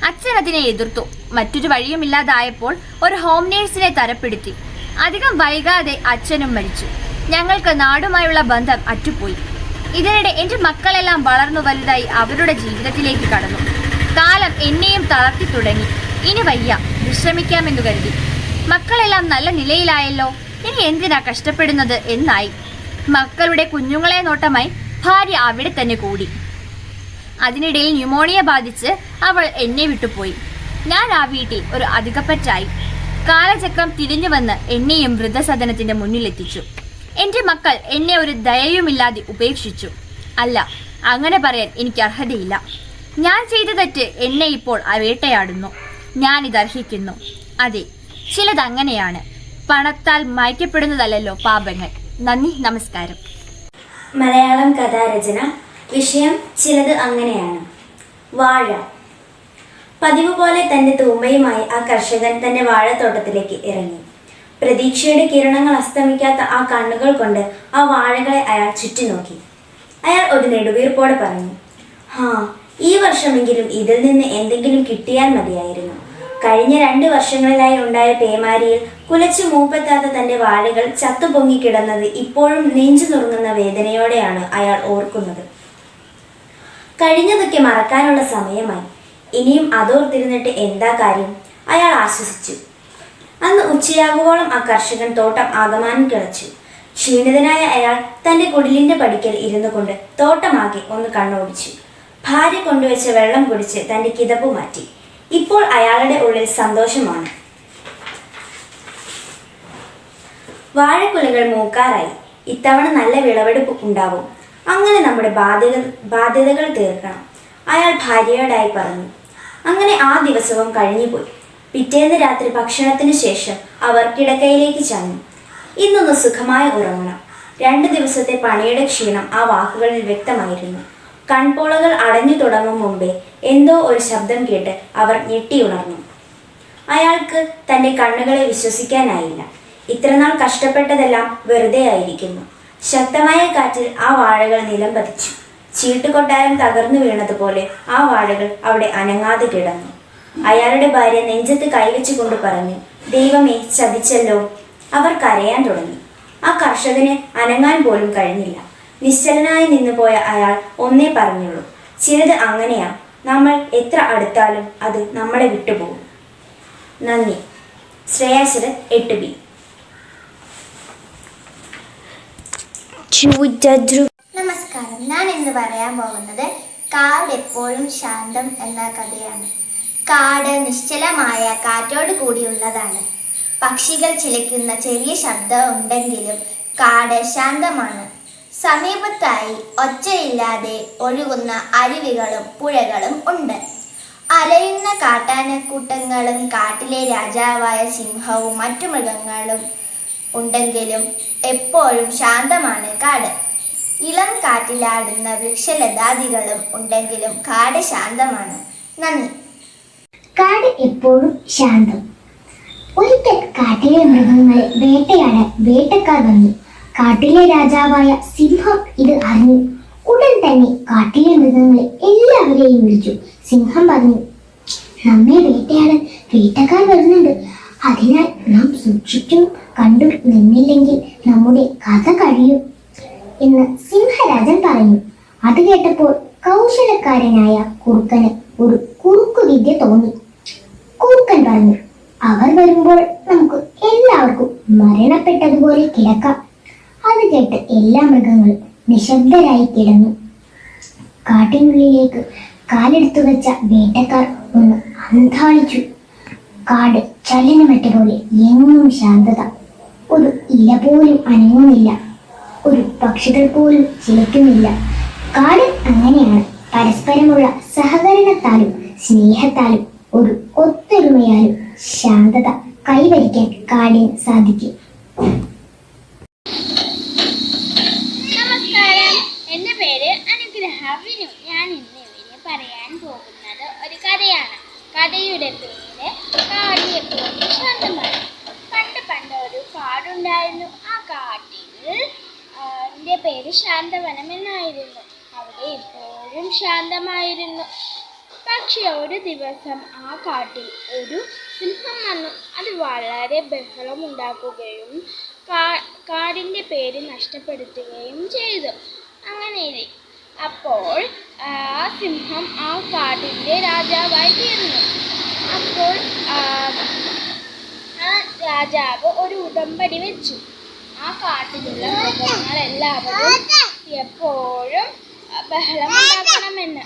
അച്ഛൻ അതിനെ എതിർത്തു. മറ്റൊരു വഴിയുമില്ലാതായപ്പോൾ ഒരു ഹോം നേഴ്സിനെ തരപ്പെടുത്തി. അധികം വൈകാതെ അച്ഛനും മരിച്ചു. ഞങ്ങൾക്ക് നാടുമായുള്ള ബന്ധം അറ്റുപോയി. ഇതിനിടെ എൻ്റെ മക്കളെല്ലാം വളർന്നു വലുതായി അവരുടെ ജീവിതത്തിലേക്ക് കടന്നു. കാലം എന്നെയും തളർത്തി തുടങ്ങി. ഇനി വയ്യ, വിശ്രമിക്കാമെന്നു കരുതി. മക്കളെല്ലാം നല്ല നിലയിലായല്ലോ, ഇനി എന്തിനാ കഷ്ടപ്പെടുന്നത് എന്നായി. മക്കളുടെ കുഞ്ഞുങ്ങളെ നോട്ടമായി ഭാര്യ അവിടെ തന്നെ കൂടി. അതിനിടയിൽ ന്യൂമോണിയ ബാധിച്ച് അവൾ എന്നെ വിട്ടുപോയി. ഞാൻ ആ വീട്ടിൽ ഒരു അധികപ്പറ്റായി. കാലചക്രം തിരിഞ്ഞു വന്ന് എന്നെയും വൃദ്ധസദനത്തിന്റെ മുന്നിലെത്തിച്ചു. എൻ്റെ മക്കൾ എന്നെ ഒരു ദയയുമില്ലാതെ ഉപേക്ഷിച്ചു. അല്ല, അങ്ങനെ പറയാൻ എനിക്ക് അർഹതയില്ല. ഞാൻ ചെയ്ത തെറ്റ് എന്നെ ഇപ്പോൾ വേട്ടയാടുന്നു. ഞാനിത് അർഹിക്കുന്നു. അതെ, ചിലതങ്ങനെയാണ്. പണത്താൽ മായ്ക്കപ്പെടുന്നതല്ലല്ലോ പാപങ്ങൾ. നന്ദി, നമസ്കാരം. മലയാളം കഥാരചന. വിഷയം ചിലത് അങ്ങനെയാണ്. വാഴ. പതിവ് പോലെ തന്റെ തൂമ്പയുമായി ആ കർഷകൻ തന്റെ വാഴത്തോട്ടത്തിലേക്ക് ഇറങ്ങി. പ്രതീക്ഷയുടെ കിരണങ്ങൾ അസ്തമിക്കാത്ത ആ കണ്ണുകൾ കൊണ്ട് ആ വാഴകളെ അയാൾ ചുറ്റിനോക്കി. അയാൾ ഒരു നെടുവീർപ്പോടെ പറഞ്ഞു, ഈ വർഷമെങ്കിലും ഇതിൽ നിന്ന് എന്തെങ്കിലും കിട്ടിയാൽ മതിയായിരുന്നു. കഴിഞ്ഞ 2 വർഷങ്ങളിലായി ഉണ്ടായ പേമാരിയിൽ കുലച്ചു മൂപ്പെത്താത്ത തന്റെ വാഴകൾ ചത്തുപൊങ്ങിക്കിടന്നത് ഇപ്പോഴും നെഞ്ചു നുറുങ്ങുന്ന വേദനയോടെയാണ് അയാൾ ഓർക്കുന്നത്. കഴിഞ്ഞതൊക്കെ മറക്കാനുള്ള സമയമായി. ഇനിയും അതോർത്തിരുന്നിട്ട് എന്താ കാര്യം? അയാൾ ആശ്വസിച്ചു. അന്ന് ഉച്ചയാകുവോളം ആ കർഷകൻ തോട്ടം ആകമാനം കിളച്ചു. ക്ഷീണിതനായ അയാൾ തന്റെ കുടിലിന്റെ പടിക്കൽ ഇരുന്നു കൊണ്ട് തോട്ടമാകെ ഒന്ന് കണ്ണോടിച്ചു. ഭാര്യ കൊണ്ടുവച്ച വെള്ളം കുടിച്ച് തന്റെ കിതപ്പ് മാറ്റി. ഇപ്പോൾ അയാളുടെ ഉള്ളിൽ സന്തോഷമാണ്. വാഴക്കുലകൾ മൂക്കാറായി. ഇത്തവണ നല്ല വിളവെടുപ്പ് ഉണ്ടാവും. അങ്ങനെ നമ്മുടെ ബാധ്യതകൾ തീർക്കണം, അയാൾ ഭാര്യയോടായി പറഞ്ഞു. അങ്ങനെ ആ ദിവസവും കഴിഞ്ഞുപോയി. പിറ്റേന്ന് രാത്രി ഭക്ഷണത്തിന് ശേഷം അവർ കിടക്കയിലേക്ക് ചാഞ്ഞു. ഇന്നൊന്ന് സുഖമായി ഉറങ്ങണം. 2 ദിവസത്തെ പണിയുടെ ക്ഷീണം ആ വാക്കുകളിൽ വ്യക്തമായിരുന്നു. കൺപോളകൾ അടഞ്ഞു തുടങ്ങും മുമ്പേ എന്തോ ഒരു ശബ്ദം കേട്ട് അവർ ഞെട്ടിയുണർന്നു. അയാൾക്ക് തന്റെ കണ്ണുകളെ വിശ്വസിക്കാനായില്ല. ഇത്രനാൾ കഷ്ടപ്പെട്ടതെല്ലാം വെറുതെ ആയിരിക്കുന്നു. ശക്തമായ കാറ്റിൽ ആ വാഴകൾ നിലം പതിച്ചു. ചീട്ടുകൊട്ടാരം തകർന്നു വീണതുപോലെ ആ വാഴകൾ അവിടെ അനങ്ങാതെ കിടന്നു. അയാളുടെ ഭാര്യ നെഞ്ചത്ത് കൈവച്ചുകൊണ്ട് പറഞ്ഞു, ദൈവമേ, ചതിച്ചല്ലോ. അവർ കരയാൻ തുടങ്ങി. ആ കർഷകന് അനങ്ങാൻ പോലും കഴിഞ്ഞില്ല. നിശ്ചലനായി നിന്നുപോയ അയാൾ ഒന്നേ പറഞ്ഞുള്ളൂ, ചിലത് അങ്ങനെയാ, നമ്മൾ എത്ര അടുത്താലും അത് നമ്മളെ വിട്ടുപോകും. നന്ദി. ശ്രേയാശരത് 8B. നമസ്കാരം. ഞാൻ ഇന്ന് പറയാൻ പോകുന്നത് കാട് എപ്പോഴും ശാന്തം എന്ന കഥയാണ്. കാട് നിശ്ചലമായ കാറ്റോട് കൂടിയുള്ളതാണ്. പക്ഷികൾ ചിലയ്ക്കുന്ന ചെറിയ ശബ്ദം ഉണ്ടെങ്കിലും കാട് ശാന്തമാണ്. സമീപത്തായി ഒച്ചയില്ലാതെ ഒഴുകുന്ന അരുവികളും പുഴകളും ഉണ്ട്. അലയുന്ന കാട്ടാനക്കൂട്ടങ്ങളും കാട്ടിലെ രാജാവായ സിംഹവും മറ്റു മൃഗങ്ങളും ഉണ്ടെങ്കിലും എപ്പോഴും ശാന്തമാണ് കാട്. ഇളം കാറ്റിലാടുന്ന വൃക്ഷലതാദികളും ഉണ്ടെങ്കിലും കാട് ശാന്തമാണ്. നന്ദി. കാട് എപ്പോഴും ശാന്തം. ഒരിക്കൽ കാട്ടിലെ മൃഗങ്ങളെ വേട്ടയാടാൻ വേട്ടക്കാർ വന്നു. കാട്ടിലെ രാജാവായ സിംഹം ഇത് അറിഞ്ഞു. ഉടൻ തന്നെ കാട്ടിലെ മൃഗങ്ങളെ എല്ലാവരെയും വിളിച്ചു. സിംഹം പറഞ്ഞു, നമ്മെ വേട്ടയാടാൻ വേട്ടക്കാർ വരുന്നുണ്ട്. അതിനാൽ നാം സൂക്ഷിച്ചും കണ്ടും നിന്നില്ലെങ്കിൽ നമ്മുടെ കഥ കഴിയും എന്ന് സിംഹരാജൻ പറഞ്ഞു. അത് കേട്ടപ്പോൾ കൗശലക്കാരനായ കുറുക്കന് ഒരു കുറുക്കുവിദ്യ തോന്നി. കുറുക്കൻ പറഞ്ഞു, അവർ വരുമ്പോൾ നമുക്ക് എല്ലാവർക്കും മരണപ്പെട്ടതുപോലെ കിടക്കാം. അത് കേട്ട് എല്ലാ മൃഗങ്ങളും നിശബ്ദരായി കിടന്നു. കാട്ടിനുള്ളിലേക്ക് കാലെടുത്തു വെച്ച വേട്ടക്കാർ ഒന്ന് അന്താളിച്ചു. കാട് ചലനമറ്റ പോലെ എങ്ങും ശാന്തത. ഒരു ഇല പോലും അനങ്ങുന്നില്ല. ഒരു പക്ഷികൾ പോലും ചിലയ്ക്കുന്നില്ല. കാട് അങ്ങനെയാണ്. പരസ്പരമുള്ള സഹകരണത്താലും സ്നേഹത്താലും ഒരു ഒത്തൊരുമയാലും ശാന്തത കൈവരിക്കാൻ കാടിന് സാധിക്കും. നമസ്കാരം, എൻ്റെ പേര് അനുഗ്രഹവിനു. ഞാൻ ഇന്ന് ഇവിടെ പറയാൻ പോകുന്നത് ഒരു കഥയാണ്. കഥയുടെ പേര് കാട് എപ്പോഴും ശാന്തമാണ്. പണ്ട് ഒരു കാടുണ്ടായിരുന്നു. ആ കാട്ടിൽ ന്റെ പേര് ശാന്തവനം എന്നായിരുന്നു. അവിടെ എപ്പോഴും ശാന്തമായിരുന്നു. പക്ഷെ ഒരു ദിവസം ആ കാട്ടിൽ ഒരു സിംഹം വന്നു. അത് വളരെ ബഹളമുണ്ടാക്കുകയും കാടിൻ്റെ പേര് നഷ്ടപ്പെടുത്തുകയും ചെയ്തു. അങ്ങനെ അപ്പോൾ ആ സിംഹം ആ കാടിൻ്റെ രാജാവായി തീർന്നു. അപ്പോൾ ആ രാജാവ് ഒരു ഉടമ്പടി വെച്ചു. ആ കാട്ടിലുള്ള മൃഗങ്ങളെല്ലാവരും എപ്പോഴും ബഹളമുണ്ടാക്കണമെന്ന്,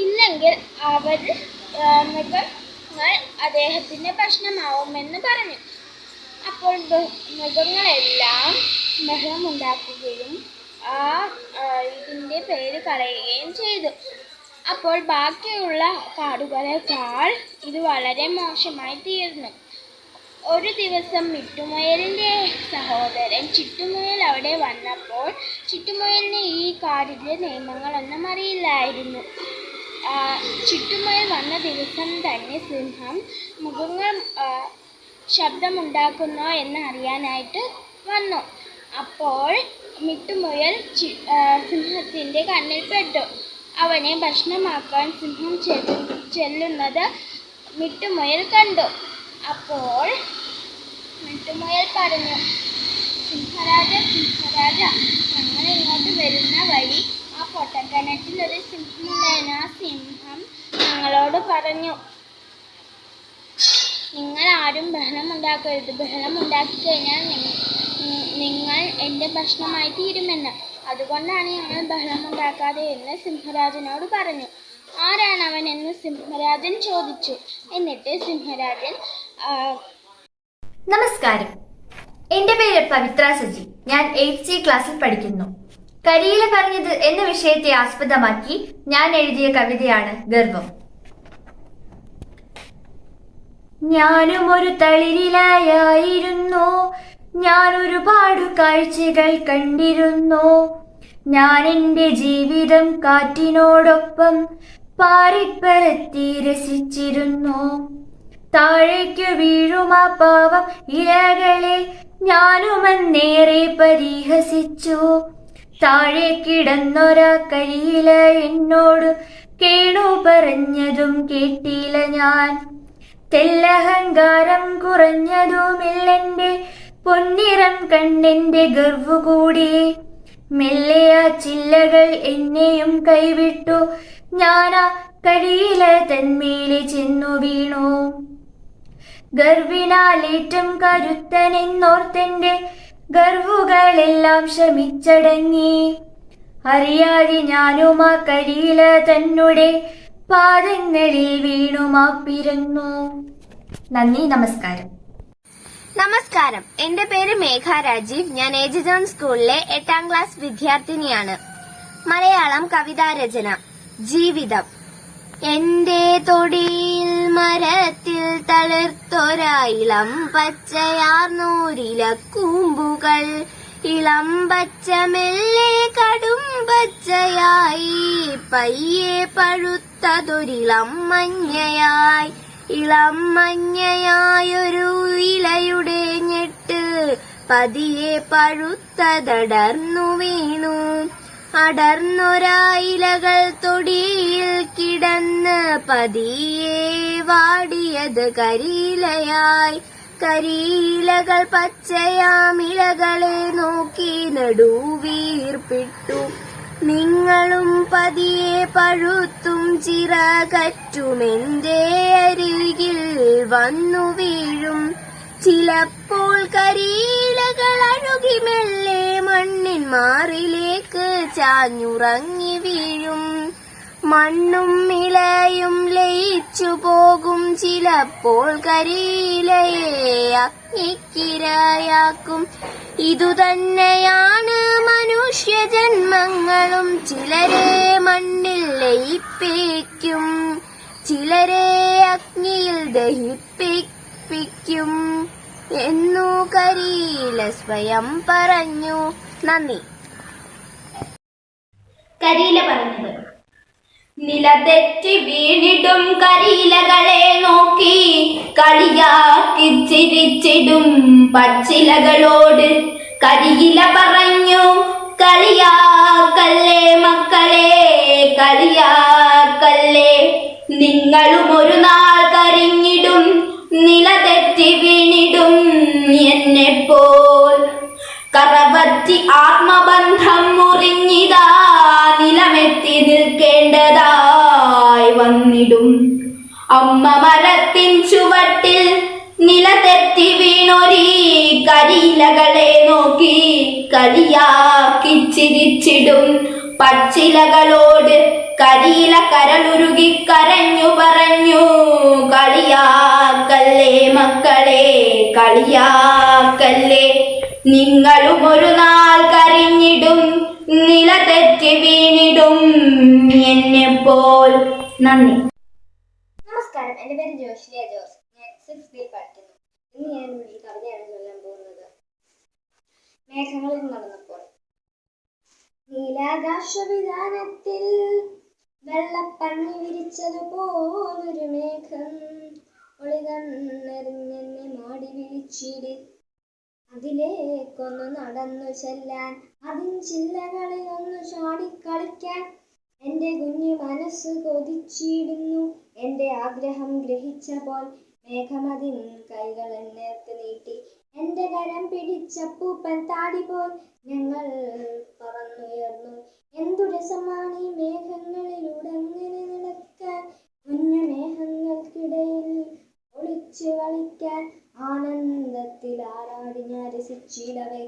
ഇല്ലെങ്കിൽ മൃഗങ്ങൾ അദ്ദേഹത്തിന് ഭക്ഷണമാവുമെന്ന് പറഞ്ഞു. അപ്പോൾ മൃഗങ്ങളെല്ലാം ബഹളമുണ്ടാക്കുകയും ഇതിൻ്റെ പേര് കളയുകയും ചെയ്തു. അപ്പോൾ ബാക്കിയുള്ള കാടുകളെക്കാൾ ഇത് വളരെ മോശമായി തീർന്നു. ഒരു ദിവസം മിട്ടുമുയലിൻ്റെ സഹോദരൻ ചിട്ടുമുയൽ അവിടെ വന്നപ്പോൾ ചിട്ടുമുയലിന് ഈ കാടിൻ്റെ നിയമങ്ങളൊന്നും അറിയില്ലായിരുന്നു. ചിട്ടുമുയൽ വന്ന ദിവസം തന്നെ സിംഹം മൃഗങ്ങൾ ശബ്ദമുണ്ടാക്കുന്നോ എന്ന് അറിയാനായിട്ട് വന്നു. അപ്പോൾ മിട്ടുമുയൽ സിംഹത്തിൻ്റെ കണ്ണിൽ പെട്ടു. അവനെ ഭക്ഷണമാക്കാൻ സിംഹം ചെല്ലുന്നത് മിട്ടുമുയൽ കണ്ടു. അപ്പോൾ മിട്ടുമുയൽ പറഞ്ഞു, സിംഹരാജ, ഞങ്ങൾ ഇങ്ങോട്ട് വരുന്ന വഴി ആ പൊട്ടക്കിണറ്റിൽ ഒരു സിംഹമുണ്ടായിരുന്നു. ആ സിംഹം ഞങ്ങളോട് പറഞ്ഞു, നിങ്ങൾ ആരും ബഹളമുണ്ടാക്കരുത്. ബഹളമുണ്ടാക്കി കഴിഞ്ഞാൽ നിങ്ങൾ എൻ്റെ ഭക്ഷണമായി തീരുമെന്ന്. അതുകൊണ്ടാണ് ഞങ്ങൾ ബഹളമുണ്ടാക്കാതെ എന്ന് സിംഹരാജനോട് പറഞ്ഞു. ആരാണ് അവൻ എന്ന് സിംഹരാജൻ ചോദിച്ചു. എന്നിട്ട് സിംഹരാജൻ നമസ്കാരം, എൻ്റെ പേര് പവിത്ര സജി. ഞാൻ 8th ക്ലാസ്സിൽ പഠിക്കുന്നു. കരിയില പറഞ്ഞത് എന്ന വിഷയത്തെ ആസ്പദമാക്കി ഞാൻ എഴുതിയ കവിതയാണ് ഗർവം. ഞാനും ഒരു തളിരിലയായിരുന്നു, ഞാൻ ഒരുപാട് കാഴ്ചകൾ കണ്ടിരുന്നു. ഞാൻ എൻ്റെ ജീവിതം കാറ്റിനോടൊപ്പം പാറിപ്പരത്തി രസിച്ചിരുന്നു. താഴേക്കു വീഴുമാ പാവം ഇലകളെ ഞാനുമന്നേറെ പരിഹസിച്ചു. താഴെ കിടന്നൊരാ കരിയില എന്നോട് കേണു പറഞ്ഞതും കേട്ടില്ല ഞാൻ. തെല്ലഹങ്കാരം കുറഞ്ഞതുമില്ലെന്റെ പൊന്നിറം കണ്ണെന്റെ ഗർവു കൂടി. മെല്ലെ ആ ചില്ലകൾ എന്നെയും കൈവിട്ടു, ഞാനാ കരിയില തന്മേലെ ചെന്നു വീണു. ഗർവിനാലേറ്റം കരുത്തനെന്നോർത്തെന്റെ ഗർവുകളെല്ലാം ശമിച്ചടങ്ങി. അറിയാതെ ഞാനും ആ കരിയില തന്നെ പാദങ്ങളിൽ വീണുമാപ്പിരുന്നു. നന്ദി, നമസ്കാരം. നമസ്കാരം, എന്റെ പേര് മേഘ രാജീവ്. ഞാൻ എജി ജോൺ സ്കൂളിലെ 8ാം ക്ലാസ് വിദ്യാർത്ഥിനിയാണ്. മലയാളം കവിതാരചന. ജീവിതം. എന്റെ തൊടിയിൽ മരത്തിൽ തളിർത്തൊരായിളം പച്ചയാർന്നൂരില കൂമ്പുകൾ. ഇളം പച്ച മെല്ലെ കടും പച്ചയായി, പയ്യെ പഴുത്തതൊരിളം മഞ്ഞയായി. ഇളം മഞ്ഞയായൊരു ഇലയുടെ ഞെട്ട് പതിയെ പഴുത്തതടർന്നു വീണു. അടർന്നൊരായിലകൾ തൊടിയിൽ കിടന്ന് പതിയെ വാടിയത് കരിയിലയായി. കരിയിലകൾ പച്ചയാമിലകളെ നോക്കി നെടുവീർപ്പിട്ടു. നിങ്ങളും പതിയെ പഴുത്തും ചിറകറ്റുമെന്റെ അരികിൽ വന്നു വീഴും. ചിലപ്പോൾ കരിയിലകൾ അഴുകി മെല്ലെ മണ്ണിൻ മാറിലേക്ക് ചാഞ്ഞുറങ്ങി വീഴും. മണ്ണും ഇലയും ലയിച്ചു പോകും. ചിലപ്പോൾ കരിയിലയെ അഗ്നിക്കിരയാക്കും. ഇതുതന്നെയാണ് മനുഷ്യജന്മങ്ങളും. ചിലരെ മണ്ണിൽ ലയിപ്പിക്കും, ചിലരെ അഗ്നിയിൽ ദഹിപ്പിക്കും എന്നു കരിയില സ്വയം പറഞ്ഞു. നന്ദി. കരിയില പറഞ്ഞത്. നിലതെറ്റി വീണിടും കരിയിലകളെ നോക്കി കളിയാക്കി ചിരിച്ചിടും പച്ചിലകളോട് കരിയില പറഞ്ഞു, കളിയാക്കല്ലേ മക്കളെ, കളിയാക്കല്ലേ. നിങ്ങളും ഒരു നാൾ കരിഞ്ഞിടും നിലതെറ്റി അമ്മ മരത്തിൻ ചുവട്ടിൽ നിലതെറ്റി വീണൊരീ കരിയിലകളെ നോക്കി കളിയാക്കി ചിരിച്ചിടും പച്ചിലകളോട് കരിയില കരളുരുകി കരഞ്ഞു പറഞ്ഞു, കളിയാക്കല്ലേ മക്കളെ, കളിയാക്കല്ലേ, നിങ്ങളും ഒരു നാൾ കരിഞ്ഞിടും, നിലതെറ്റി വീണിടും എന്നെപ്പോൾ. നന്ദി. നമസ്കാരം, എൻ്റെ പേര് ജോഷ്ലിയ ജോസ്. ഞാൻ 6th grade പഠിക്കുന്നു. ഇന്ന് ഞാൻ ഇവിടെ ഒരു കവിതയാണ് ചൊല്ലാൻ പോകുന്നത്. മേഘങ്ങളിൽ നടന്നപ്പോൾ. നീലാകാശവിധാനത്തിൽ വെള്ളപ്പണ്ണി വിരിച്ചതുപോലൊരു മേഘം ഒളികണ്ണെറിഞ്ഞെന്നെ മാടി വിളിച്ചിടി. അതിലേക്കൊന്നു നടന്നു ചെല്ലാൻ, അതിൻ ചില്ലകളിൽ ഒന്ന് ചാടിക്കളിക്കാൻ എൻ്റെ കുഞ്ഞു മനസ്സ് കൊതിച്ചിടുന്നു. എൻ്റെ ആഗ്രഹം ഗ്രഹിച്ചപ്പോൾ മേഘമതിൻ കൈകൾ എന്നേർത്ത് നീട്ടി. എൻ്റെ കരം പിടിച്ചപ്പൂപ്പൻ താടിപോൽ ഞങ്ങൾ പറന്നുയർന്നു. എന്തു രസമാണ് ഈ മേഘങ്ങളിലൂടെ അങ്ങനെ നടക്കാൻ, കുഞ്ഞു മേഘങ്ങൾക്കിടയിൽ ഒളിച്ചു കളിക്കാൻ. ആനന്ദത്തിൽ ആറാടി ഞാൻ രസിച്ചിടവേ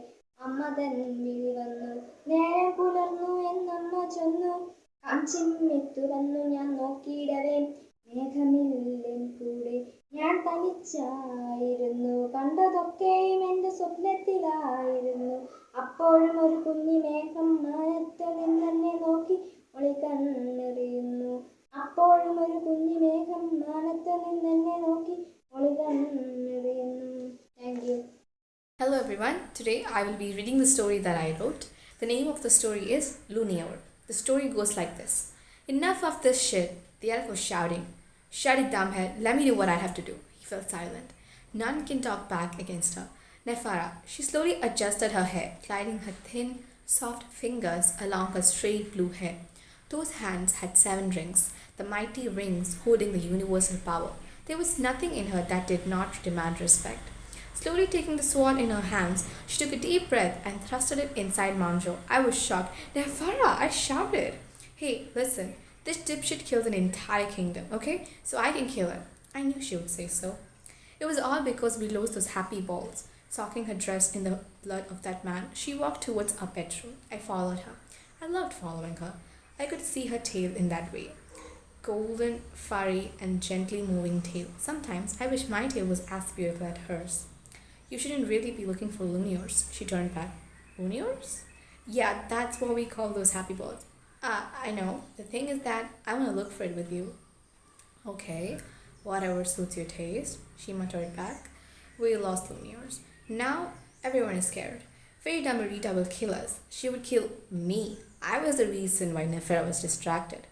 അമ്മ തൻ വിളി വന്നു. നേരം പുലർന്നു എന്നമ്മ ചൊന്നു. ചിമ്മി തുറന്നു ഞാൻ നോക്കിയിടവേ മേഘമില്ലൻ കൂടെ ഞാൻ തനിച്ചായിരുന്നു. കണ്ടതൊക്കെയും എൻ്റെ സ്വപ്നത്തിലായിരുന്നു. അപ്പോഴും ഒരു കുഞ്ഞി മേഘം മാനത്ത് നിന്നെ നോക്കി ഒളികണ്ണെറിയുന്നു. അപ്പോഴും ഒരു കുഞ്ഞി മേഘം മാനത്ത് നിന്നെ നോക്കി ഒളികണ്ണെറിയുന്നു. Thank you. Hello everyone, today I will be reading the story that I wrote. The name of the story is Lumiere. The story goes like this. Enough of this shit, the elf was shouting. Shut it, dumbhead, let me do what I have to do. He fell silent. None can talk back against her. Nefara, she slowly adjusted her hair, gliding her thin, soft fingers along her straight blue hair. Those hands had 7 rings, the mighty rings holding the universal power. There was nothing in her that did not demand respect. Slowly taking the sword in her hands, she took a deep breath and thrusted it inside Manjo. I was shocked. Nefara, I shouted. Hey, listen, this dipshit killed an entire kingdom, okay? So I can kill him. I knew she would say so. It was all because we lost those happy balls. Soaking her dress in the blood of that man, she walked towards our bedroom. I followed her. I loved following her. I could see her tail in that way. Golden, furry, and gently moving tail. Sometimes I wish my tail was as beautiful as hers. You shouldn't really be looking for Lumières, she turned back. Lumières? Yeah, that's what we call those happy balls. I know. The thing is that I want to look for it with you. Okay, whatever suits your taste, she muttered back. We lost Lumières. Now everyone is scared. Fairy Damarita will kill us. She would kill me. I was the reason why Nefera was distracted.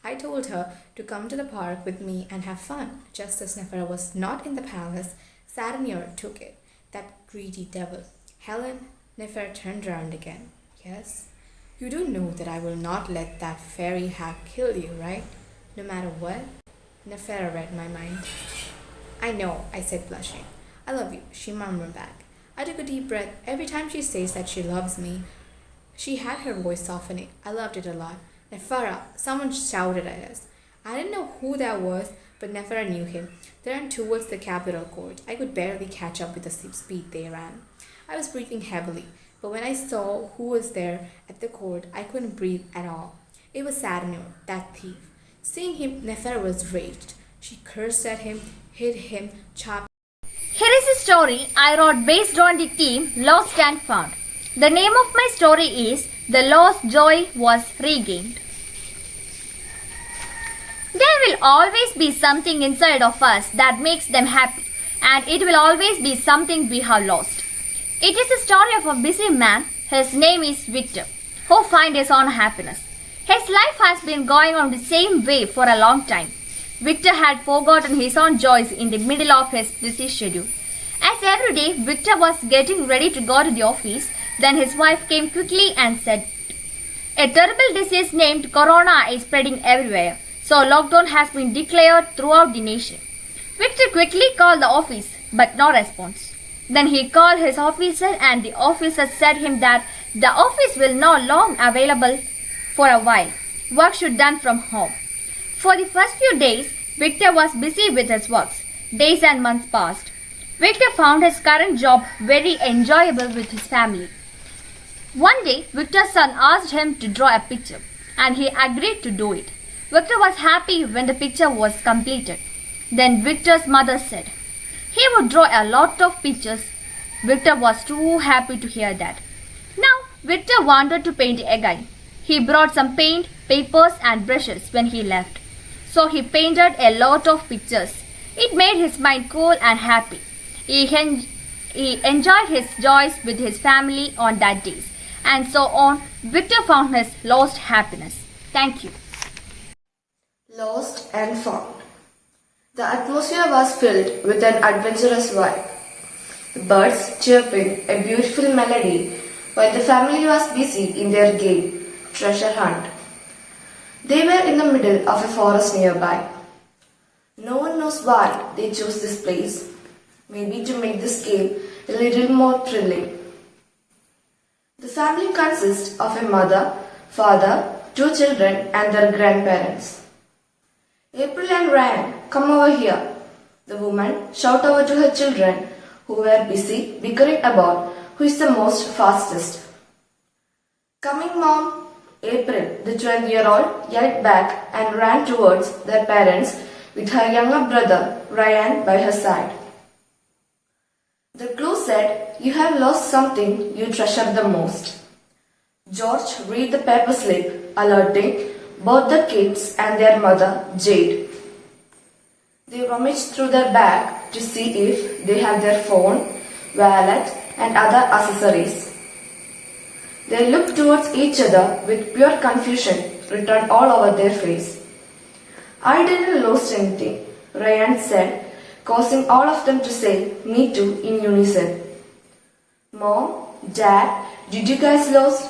I told her to come to the park with me and have fun. Just as Nefera was not in the palace, Saranir took it. That greedy devil. Helen, Nefera turned around again. Yes? You do know that I will not let that fairy hag kill you, right? No matter what? Nefera read my mind. I know, I said, blushing. I love you, she murmured back. I took a deep breath. Every time she says that she loves me, she had her voice softening. I loved it a lot. Nefera, someone shouted at us. I didn't know who that was, but Nefera knew him. They ran towards the capital court. I could barely catch up with the speed they ran. I was breathing heavily, but when I saw who was there at the court, I couldn't breathe at all. It was Saranir, that thief. Seeing him, Nefera was raged. She cursed at him, hit him, chopped. Here is a story I wrote based on the theme Lost and Found. The name of my story is The Lost Joy Was Regained. There will always be something inside of us that makes them happy, and it will always be something we have lost. It is the story of a busy man, his name is Victor, who finds his own happiness. His life has been going on the same way for a long time. Victor had forgotten his own joys in the middle of his busy schedule. As every day Victor was getting ready to go to the office, then his wife came quickly and said, "A terrible disease named Corona is spreading everywhere, so lockdown has been declared throughout the nation." Victor quickly called the office, but no response. Then he called his officer, and the officer said him that the office will no longer available for a while. Work should done from home. For the first few days, Victor was busy with his works. Days and months passed. Victor found his current job very enjoyable with his family. One day, Victor's son asked him to draw a picture, and he agreed to do it. Victor was happy when the picture was completed. Then Victor's mother said he would draw a lot of pictures. Victor was too happy to hear that. Now, Victor wanted to paint again. He brought some paint, papers, and brushes when he left. So he painted a lot of pictures. It made his mind cool and happy. He enjoyed his joys with his family on that day. And so on, Victor found his lost happiness. Thank you. Lost and found. The atmosphere was filled with an adventurous vibe. The birds chirping a beautiful melody while the family was busy in their game treasure hunt. They were in the middle of a forest nearby. No one knows why they chose this place, maybe to make this game a little more thrilling. The family consists of a mother, father, 2 children and their grandparents. April and Ryan, come over here. The woman shouted over to her children who were busy bickering about who is the most fastest. Coming, Mom. April, the 12-year-old, yelled back and ran towards their parents with her younger brother, Ryan, by her side. The clue said, "You have lost something you treasure the most." George read the paper slip, alerting both the kids and their mother, Jade. They rummaged through their bag to see if they had their phone, wallet, and other accessories. They looked towards each other with pure confusion written all over their face. "I didn't lose anything," Ryan said, causing all of them to say, "Me too," in unison. "Mom, Dad, did you guys lose?"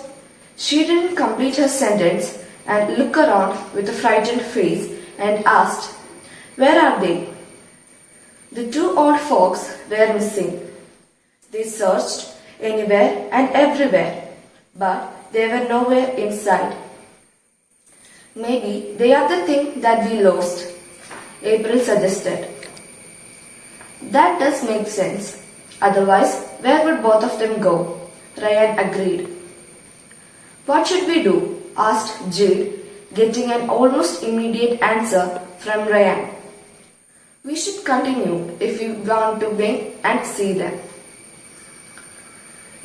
She didn't complete her sentence and looked around with a frightened face and asked, "Where are they?" The 2 old folks were missing. They searched anywhere and everywhere, but they were nowhere in sight. "Maybe they are the thing that we lost," April suggested. "That does make sense. Otherwise, where would both of them go?" Ryan agreed. "What should we do?" asked Jade, getting an almost immediate answer from Ryan. "We should continue if we want to win and see them."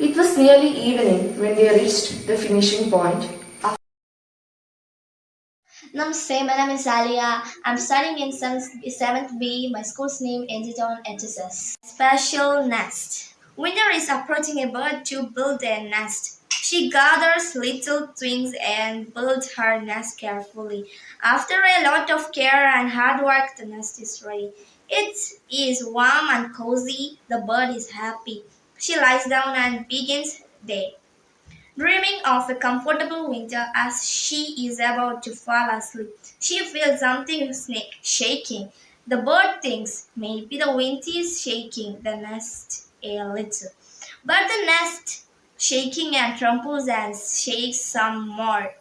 It was nearly evening when they reached the finishing point. Namaste, my name is Alia. I'm studying in 7th B. My school's name ended on HSS. Special nest. Winter is approaching a bird to build a nest. She gathers little twigs and builds her nest carefully. After a lot of care and hard work, the nest is ready. It is warm and cozy. The bird is happy. She lies down and begins day, dreaming of a comfortable winter. As she is about to fall asleep, she feels something shaking. The bird thinks maybe the wind is shaking the nest a little. But the nest shaking and trembles and shakes some more.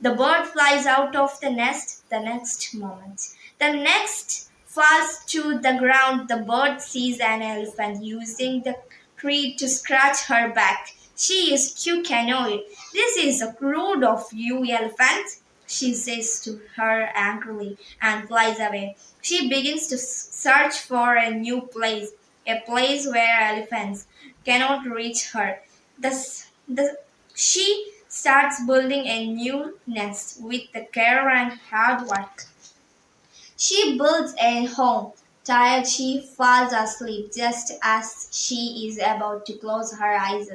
The bird flies out of the nest the next moment. The nest falls to the ground. The bird sees an elephant using the tree to scratch her back. She is too annoyed. "This is rude of you, elephant," she says to her angrily and flies away. She begins to search for a new place, a place where elephants cannot reach her. She starts building a new nest with the care and hard work. She builds a home. Tired, she falls asleep just as she is about to close her eyes.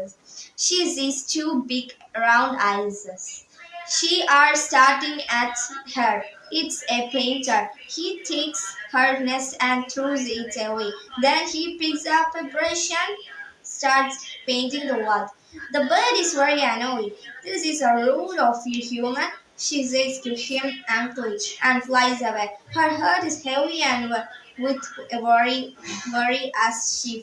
She sees 2 big round eyes. She are starting at her. It's a painter. He takes her nest and throws it away. Then he picks up a brush and starts painting the wall. The bird is very annoyed. "This is a rude of you, human," she says to him angrily and flies away. Her heart is heavy and with worry as she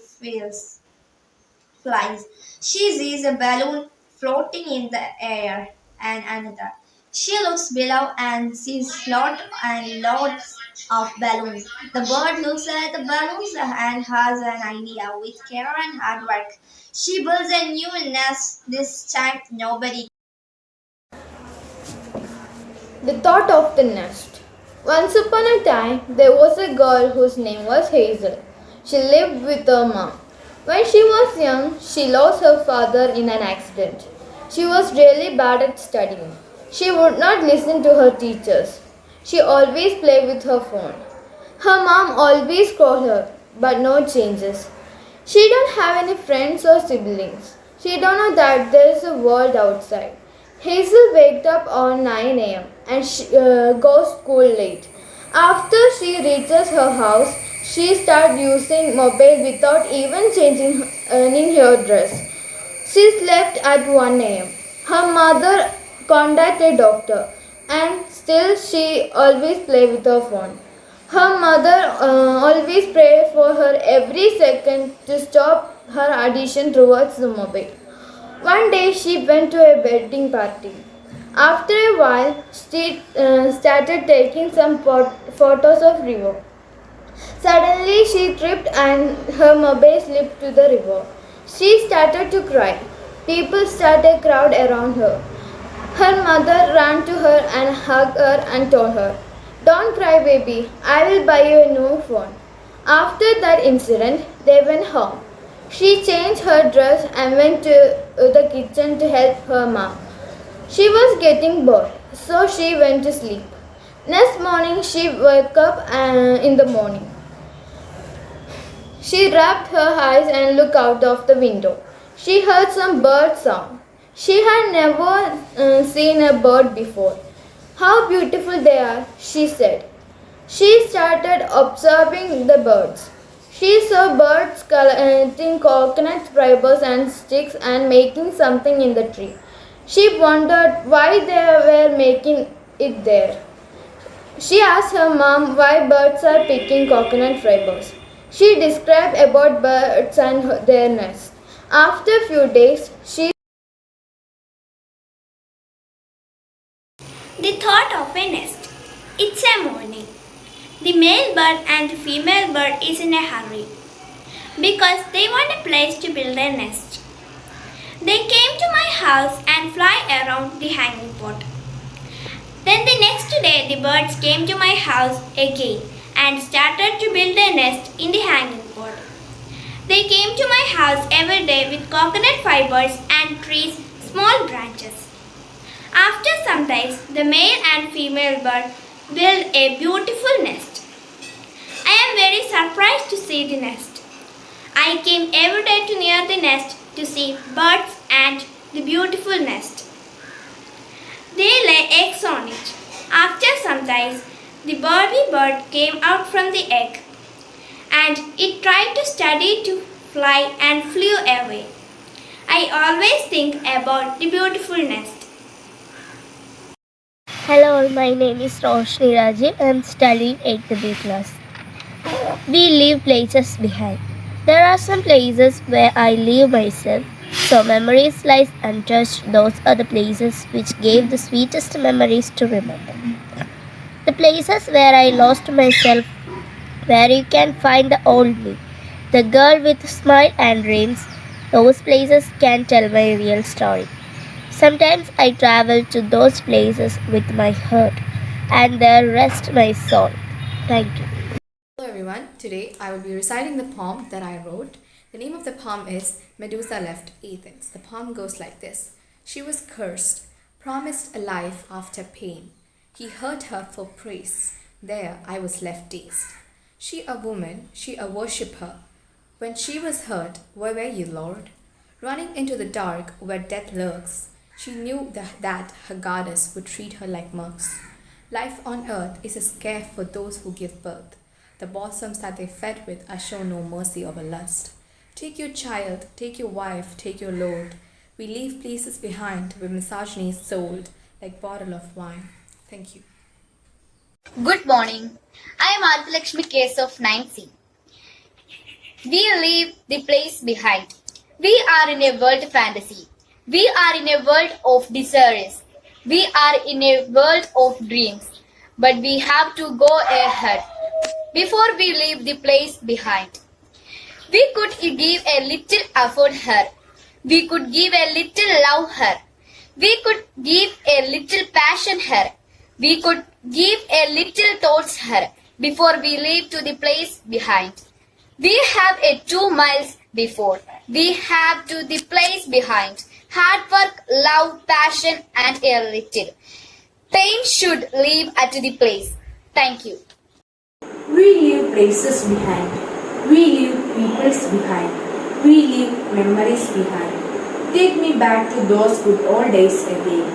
flies. She sees a balloon floating in the air and another. She looks below and sees lots and lots of balloons. The bird looks at the balloons and has an idea. With care and hard work, she builds a new nest. This time, nobody. The thought of the nest. Once upon a time, there was a girl whose name was Hazel. She lived with her mom. When she was young, she lost her father in an accident. She was really bad at studying. She would not listen to her teachers. She always played with her phone. Her mom always scolded her, but no changes. She don't have any friends or siblings. She don't know that there is a world outside. Hazel waked up on 9 a.m. and goes school late. After she reaches her house, she starts using mobile without even changing her dress. She slept at 1 a.m. Her mother contacted a doctor and still she always play with her phone. Her mother always pray for her every second to stop her addiction towards the mobile. One day she went to a wedding party. After a while, she started taking some photos of river. Suddenly she tripped and her mobile slipped to the river. She started to cry. People started crowd around her. Her mother ran to her and hugged her and told her, "Don't cry, baby. I will buy you a new phone." After that incident, they went home. She changed her dress and went to the kitchen to help her mom. She was getting bored, so she went to sleep. Next morning, she woke up in the morning. She rubbed her eyes and looked out of the window. She heard some bird song. She had never seen a bird before. "How beautiful they are," she said. She started observing the birds. She saw birds collecting coconut fibers and sticks and making something in the tree. She wondered why they were making it there. She asked her mom why birds are picking coconut fibers. She described about birds and their nests. After a few days, she The thought of a nest. It's a morning. The male bird and the female bird is in a hurry because they want a place to build a nest. They came to my house and fly around the hanging pot. Then the next day the birds came to my house again and started to build a nest in the hanging pot. They came to my house every day with coconut fibers and trees' small branches. After some time, the male and female bird built a beautiful nest. I am very surprised to see the nest. I came every day to near the nest to see birds and the beautiful nest. They lay eggs on it. After some time, the baby bird came out from the egg and it tried to study to fly and flew away. I always think about the beautiful nest. Hello, my name is Roshni Rajiv. I am studying 8th B class. We leave places behind. There are some places where I leave myself, so memories lies untouched. Those are the places which gave the sweetest memories to remember. The places where I lost myself, where you can find the old me, the girl with smile and dreams. Those places can tell my real story. Sometimes I travel to those places with my heart, and there rests my soul. Thank you. Hello everyone, today I will be reciting the poem that I wrote. The name of the poem is Medusa Left Athens. The poem goes like this. She was cursed, promised a life after pain. He hurt her for praise. There I was left dazed. She a woman, she a worshipper. When she was hurt, where were you, Lord? Running into the dark where death lurks. She knew that her goddess would treat her like monks. Life on earth is a scare for those who give birth. The blossoms that they fed with are shown no mercy over lust. Take your child, take your wife, take your load. We leave places behind where misogyny is sold like bottle of wine. Thank you. Good morning. I am Adilakshmi Case of 9C. We leave the place behind. We are in a world fantasy. We are in a world of desires. We are in a world of dreams, but we have to go ahead before we leave the place behind. We could give a little effort here. We could give a little love here. We could give a little passion here. We could give a little thoughts here before we leave to the place behind. We have a 2 miles before we have to the place behind. Hard work, love, passion, and a little pain should leave at the place. Thank you. We leave places behind. We leave peoples behind. We leave memories behind. Take me back to those good old days again.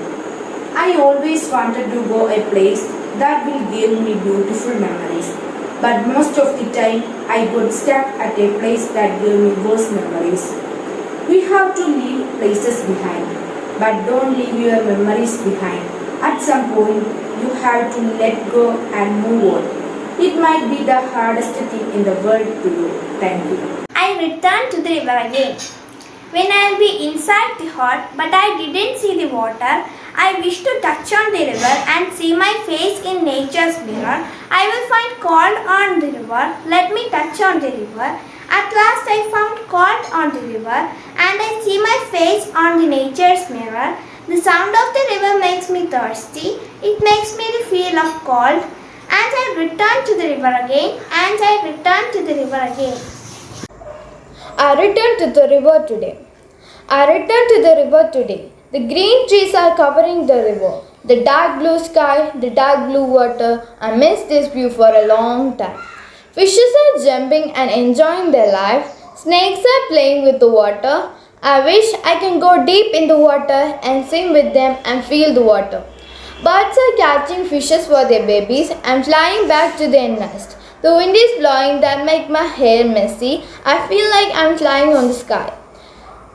I always wanted to go a place that will give me beautiful memories. But most of the time, I got stuck at a place that gave me worse memories. We have to leave places behind, but don't leave your memories behind. At some point, you have to let go and move on. It might be the hardest thing in the world to do. Thank you. I returned to the river again. When I'll be inside the hut, but I didn't see the water, I wish to touch on the river and see my face in nature's mirror. I will find cold on the river. Let me touch on the river. At last I found cold on the river, and I see my face on the nature's mirror. The sound of the river makes me thirsty. It makes me the feel of cold. And I return to the river again, and I return to the river again. I returned to the river today. I returned to the river today. The green trees are covering the river. The dark blue sky, the dark blue water. I miss this view for a long time. Fishes are jumping and enjoying their life. Snakes are playing with the water. I wish I can go deep in the water and swim with them and feel the water. Birds are catching fishes for their babies and flying back to their nest. The wind is blowing that makes my hair messy. I feel like I'm flying on the sky.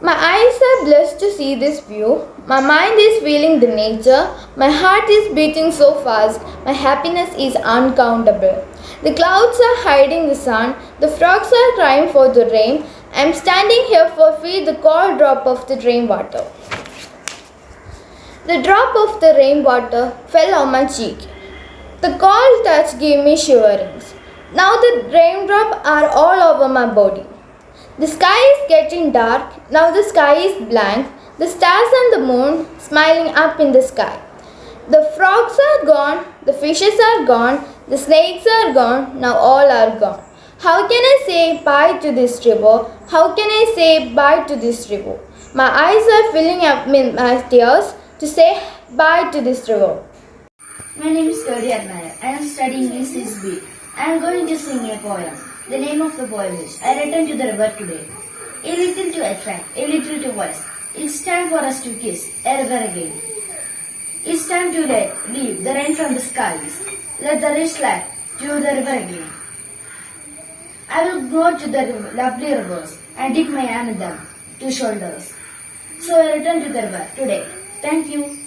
My eyes are blessed to see this view. My mind is feeling the nature. My heart is beating so fast. My happiness is uncountable. The clouds are hiding the sun. The frogs are crying for the rain. I'm standing here for feel the cold drop of the rainwater. The drop of the rainwater fell on my cheek. The cold touch gave me shiverings. Now the raindrops are all over my body. The sky is getting dark. Now the sky is blank. The stars and the moon smiling up in the sky. The frogs are gone. The fishes are gone. The snakes are gone. Now all are gone. How can I say bye to this river? How can I say bye to this river? My eyes are filling up with my tears to say bye to this river. My name is Gauri Arnaya. I am studying ECSB. I am going to sing a poem. The name of the poem is I Return to the River Today. A little to a friend, a little to us. It's time for us to kiss a river again. It's time to leave the rain from the skies. Let the rich slide to the river again. I will go to the lovely rivers and dip my hand in them, 2 shoulders. So I return to the river today. Thank you.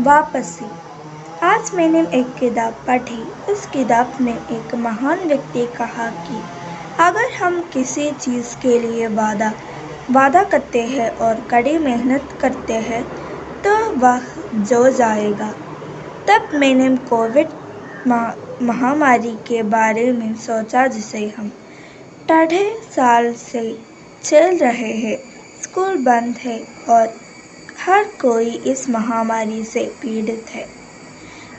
वापसी। आज मैंने एक किताब पढ़ी। उस किताब में एक महान व्यक्ति कहा कि अगर हम किसी चीज़ के लिए वादा करते हैं और कड़ी मेहनत करते हैं तो वह जो जाएगा। तब मैंने कोविड महामारी के बारे में सोचा जिसे हम 2.5 साल से झेल रहे हैं। स्कूल बंद है और हर कोई इस महामारी से पीड़ित है।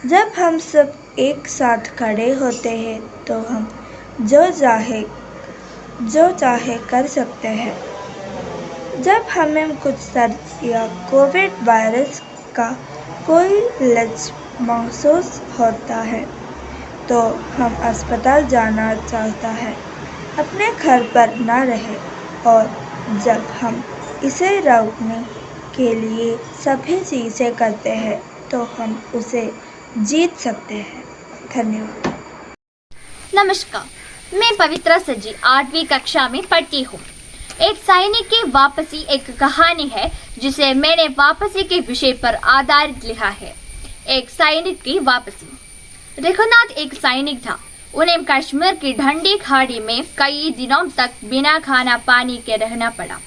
जब हम सब एक साथ खड़े होते हैं तो हम जो चाहे कर सकते हैं। जब हमें कुछ सर्दी या कोविड वायरस का कोई लक्षण महसूस होता है तो हम अस्पताल जाना चाहता है, अपने घर पर न रहे। और जब हम इसे रोकने के लिए सभी चीज़ें करते हैं तो हम उसे जीत सकते हैं। धन्यवाद। नमस्कार, मैं पवित्रा सजी 8वीं कक्षा में पढ़ती हूँ। एक सैनिक की वापसी एक कहानी है जिसे मैंने वापसी के विषय पर आधारित लिखा है। एक सैनिक की वापसी। रघुनाथ एक सैनिक था। उन्हें कश्मीर की ठंडी खाड़ी में कई दिनों तक बिना खाना पानी के रहना पड़ा।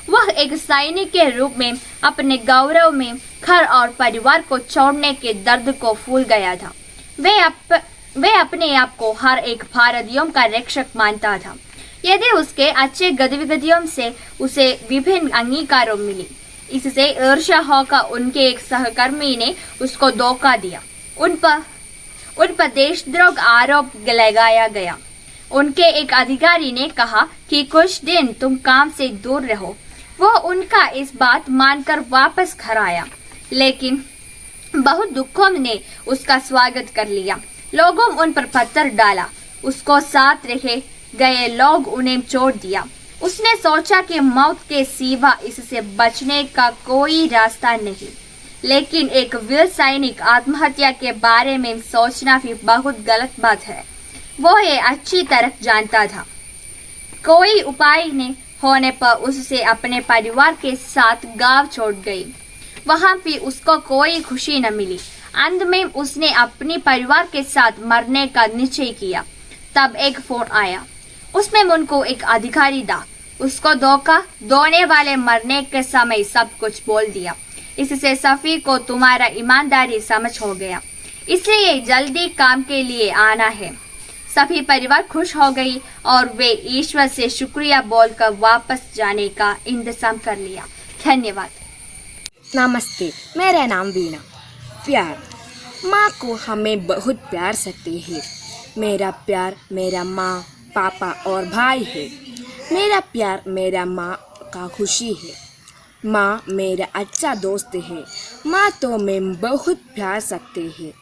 वह एक सैनिक के रूप में अपने गौरव में घर और परिवार को छोड़ने के दर्द को भूल गया था। वे अपने आप को हर एक भारतीयों का रक्षक मानता था। यदि उसके अच्छे गतिविधियों से उसे विभिन्न अंगीकारों मिली, इससे ईर्ष्या होकर उनके एक सहकर्मी ने उसको धोखा दिया। उन पर देशद्रोह का आरोप लगाया गया। उनके एक अधिकारी ने कहा कि कुछ दिन तुम काम से दूर रहो। वो उनका इस बात मानकर वापस घर आया, लेकिन बहुत दुखों ने उसका स्वागत कर लिया। लोगों उन पर पत्थर डाला। उसको साथ रहे गए लोग उन्हें छोड़ दिया। उसने सोचा कि मौत के सिवा इससे बचने का कोई रास्ता नहीं, लेकिन एक वीर सैनिक आत्महत्या के बारे में सोचना भी बहुत गलत बात है। वो ये अच्छी तरह जानता था। कोई उपाय नहीं होने पर उससे अपने परिवार के साथ गांव छोड़ गई। वहां भी उसको कोई खुशी न मिली। अंत में उसने अपने परिवार के साथ मरने का निश्चय किया। तब एक फोन आया। उसमें उनको एक अधिकारी था। उसको धोखा देने वाले मरने के समय सब कुछ बोल दिया। इससे सफी को तुम्हारा ईमानदारी समझ हो गया, इसलिए जल्दी काम के लिए आना है। सभी परिवार खुश हो गई और वे ईश्वर से शुक्रिया बोलकर वापस जाने का इंतजाम कर लिया। धन्यवाद। नमस्ते, मेरा नाम वीणा। प्यार। माँ को हमें बहुत प्यार सकते हैं। मेरा प्यार मेरा माँ, पापा और भाई है। मेरा प्यार मेरा माँ का खुशी है। माँ मेरा अच्छा दोस्त है। माँ तो मैं बहुत प्यार सकते हैं।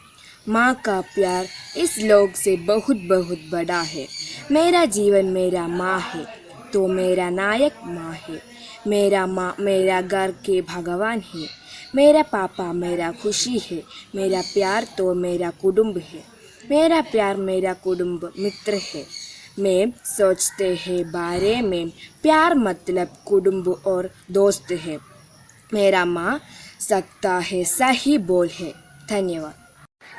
माँ का प्यार इस लोग से बहुत बहुत बड़ा है। मेरा जीवन मेरा माँ है, तो मेरा नायक माँ है। मेरा माँ मेरा घर के भगवान है। मेरा पापा मेरा खुशी है। मेरा प्यार तो मेरा कुटुंब है। मेरा प्यार मेरा कुटुंब मित्र है। मैं सोचते हैं बारे में, प्यार मतलब कुटुंब और दोस्त है। मेरा माँ सकता है सही बोल है। धन्यवाद।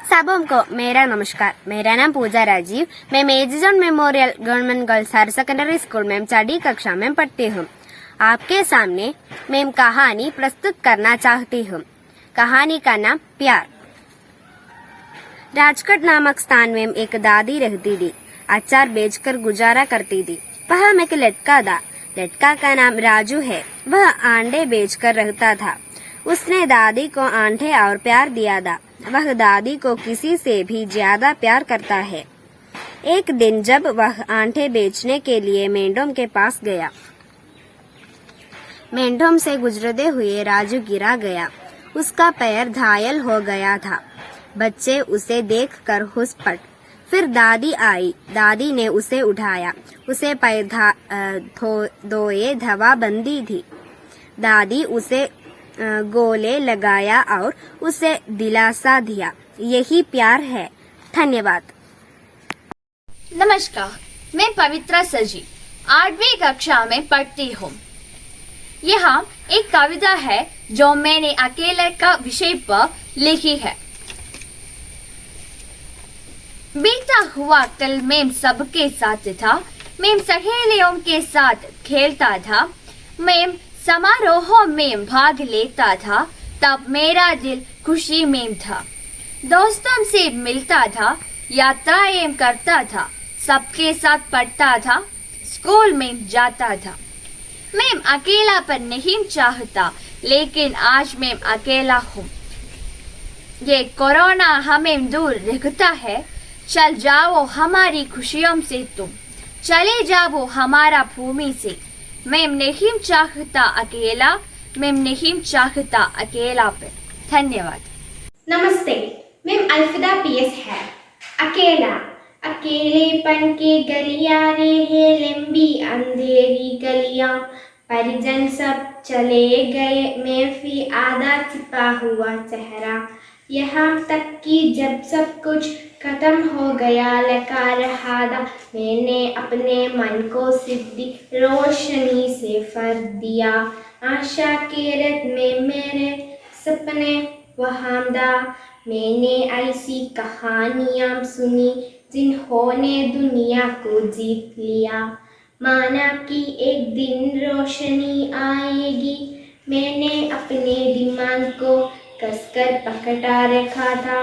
सबों को मेरा नमस्कार। मेरा नाम पूजा राजीव। मैं major John memorial government girls higher secondary school में 6वीं कक्षा में पढ़ती हूँ। आपके सामने मैं कहानी प्रस्तुत करना चाहती हूँ। कहानी का नाम प्यार। राजकोट नामक स्थान में एक दादी रहती थी। अचार बेचकर गुजारा करती थी। वहाँ में एक लड़का था। लड़का का नाम राजू है। वह अंडे बेचकर रहता था। उसने दादी को अंडे और प्यार दिया था। वह दादी को किसी से भी ज्यादा प्यार करता है। एक दिन जब वह अंडे बेचने के लिए मेंढों के पास गया, मेंढों से गुजरते हुए राजू गिरा गया। उसका पैर घायल हो गया था। बच्चे उसे देखकर हंस पड़े। फिर दादी आई। दादी ने उसे उठाया। उसे पैर धोए दवा बंदी थी। दादी उसे गोले लगाया और उसे दिलासा दिया। यही प्यार है। धन्यवाद। नमस्कार, मैं पवित्रा सजी 8वीं कक्षा में पढ़ती हूँ। यहाँ एक कविता है जो मैंने अकेले का विषय पर लिखी है। बीता हुआ कल मैं सबके साथ था। मैं सहेलियों के साथ खेलता था। मैं समारोहों में भाग लेता था। तब मेरा दिल खुशी में था। दोस्तों से मिलता था, यात्राएं करता था, सबके साथ पढ़ता था, स्कूल में जाता था। मैं अकेलापन नहीं चाहता, लेकिन आज मैं अकेला हूँ। ये कोरोना हमें दूर रखता है। चल जाओ हमारी खुशियों से, तुम चले जाओ हमारा भूमि से। मैं नहीं चाहता अकेला, मैं नहीं चाहता अकेलापन। धन्यवाद। नमस्ते, मैं अल्फिदा पीएस है। अकेला। अकेलेपन के गलियारे है लंबी अंधेरी गलियां। परिजन सब चले गए, मैं भी आधा छिपा हुआ चेहरा। यहाँ तक कि जब सब कुछ खत्म हो गया लगा रहा था, मैंने अपने मन को सिद्धि रोशनी से भर दिया। आशा के रथ में मेरे सपने वहाँ था, मैंने ऐसी कहानियाँ सुनी जिन्होंने दुनिया को जीत लिया। माना कि एक दिन रोशनी आएगी, मैंने अपने दिमाग को कसकर पकड़ा रखा था।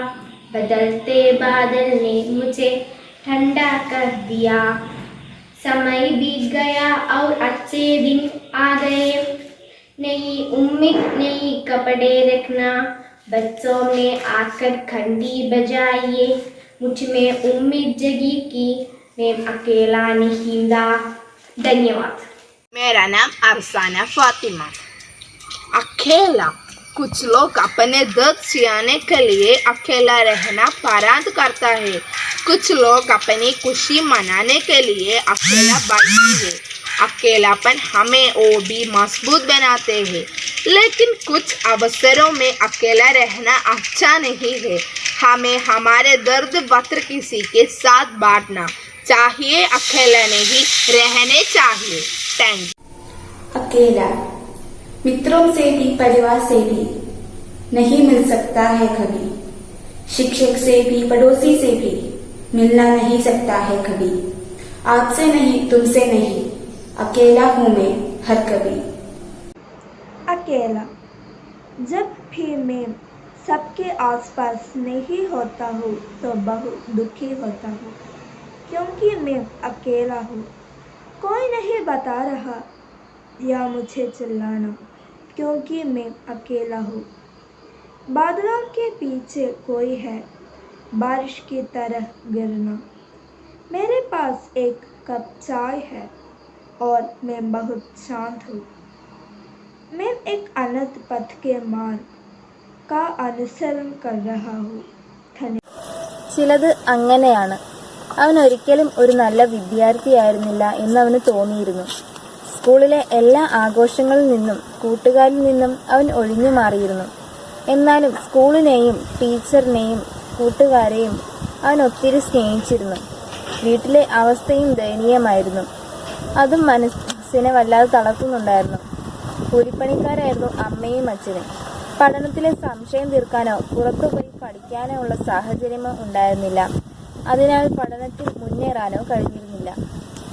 बदलते बादल ने मुझे ठंडा कर दिया। समय बीत गया और अच्छे दिन आ गए। नई उम्मीद नई कपड़े रखना, बच्चों में आकर घंटी बजाइए। मुझ में उम्मीद जगी कि मैं अकेला नहीं था। धन्यवाद। मेरा नाम अफसाना फातिमा। अकेला, कुछ लोग अपने दर्द छिपाने के लिए अकेला रहना पसंद करता है। कुछ लोग अपनी खुशी मनाने के लिए अकेला बैठते हैं। अकेलापन हमें और भी मजबूत बनाते हैं, लेकिन कुछ अवसरों में अकेला रहना अच्छा नहीं है। हमें हमारे दर्द पत्र किसी के साथ बांटना चाहिए, अकेला नहीं रहने चाहिए। Thank you. अकेला मित्रों से भी परिवार से भी नहीं मिल सकता है कभी। शिक्षक से भी पड़ोसी से भी मिलना नहीं सकता है कभी। आपसे नहीं तुमसे नहीं, अकेला हूँ मैं हर कभी। अकेला, जब भी मैं सबके आसपास नहीं होता हूँ तो बहुत दुखी होता हूँ, क्योंकि मैं अकेला हूँ। कोई नहीं बता रहा या मुझे चिल्लाना, क्योंकि मैं अकेला हूँ। बादलों के पीछे कोई है, बारिश की तरह गिरना। मेरे पास एक कप चाय है और मैं बहुत शांत हूँ। मैं एक अनंत पथ के मार्ग का अनुसरण कर रहा हूँ। ചിലത് അങ്ങനെയാണ്. അവൻ ഒരിക്കലും ഒരു നല്ല വിദ്യാർത്ഥിയായിരുന്നില്ല എന്നവന് തോന്നിയിരുന്നു. സ്കൂളിലെ എല്ലാ ആഘോഷങ്ങളിൽ നിന്നും കൂട്ടുകാരിൽ നിന്നും അവൻ ഒഴിഞ്ഞു മാറിയിരുന്നു. എന്നാലും സ്കൂളിനെയും ടീച്ചറിനെയും കൂട്ടുകാരെയും അവൻ ഒത്തിരി സ്നേഹിച്ചിരുന്നു. വീട്ടിലെ അവസ്ഥയും ദയനീയമായിരുന്നു. അതും മനസ്സിനെ വല്ലാതെ തളർത്തുന്നുണ്ടായിരുന്നു. കൂലിപ്പണിക്കാരായിരുന്നു അമ്മയും അച്ഛനും. പഠനത്തിലെ സംശയം തീർക്കാനോ പുറത്തുപോയി പഠിക്കാനോ ഉള്ള സാഹചര്യമോ ഉണ്ടായിരുന്നില്ല. അതിനാൽ പഠനത്തിൽ മുന്നേറാനോ കഴിഞ്ഞിരുന്നില്ല.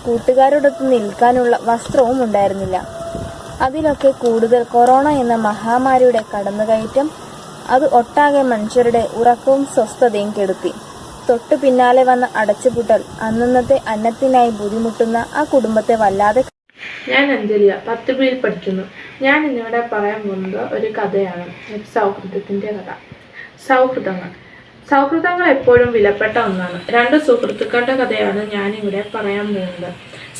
കൂട്ടുകാരോടൊത്ത് നിൽക്കാനുള്ള വസ്ത്രവും ഉണ്ടായിരുന്നില്ല. അതിലൊക്കെ കൂടുതൽ കൊറോണ എന്ന മഹാമാരിയുടെ കടന്നുകയറ്റം, അത് ഒട്ടാകെ മനുഷ്യരുടെ ഉറക്കവും സ്വസ്ഥതയും കെടുത്തി. തൊട്ടു പിന്നാലെ വന്ന അടച്ചുപൂട്ടൽ അന്നന്നത്തെ അന്നത്തിനായി ബുദ്ധിമുട്ടുന്ന ആ കുടുംബത്തെ വല്ലാതെ. ഞാൻ അഞ്ജലിയ, 10 ബിയിൽ പഠിക്കുന്നു. ഞാൻ ഇന്നിവിടെ പറയാൻ പോകുന്നത് ഒരു കഥയാണ്, സൗഹൃദത്തിൻ്റെ കഥ. സൗഹൃദങ്ങൾ എപ്പോഴും വിലപ്പെട്ട ഒന്നാണ്. 2 സുഹൃത്തുക്കളുടെ കഥയാണ് ഞാനിവിടെ പറയാൻ പോകുന്നത്.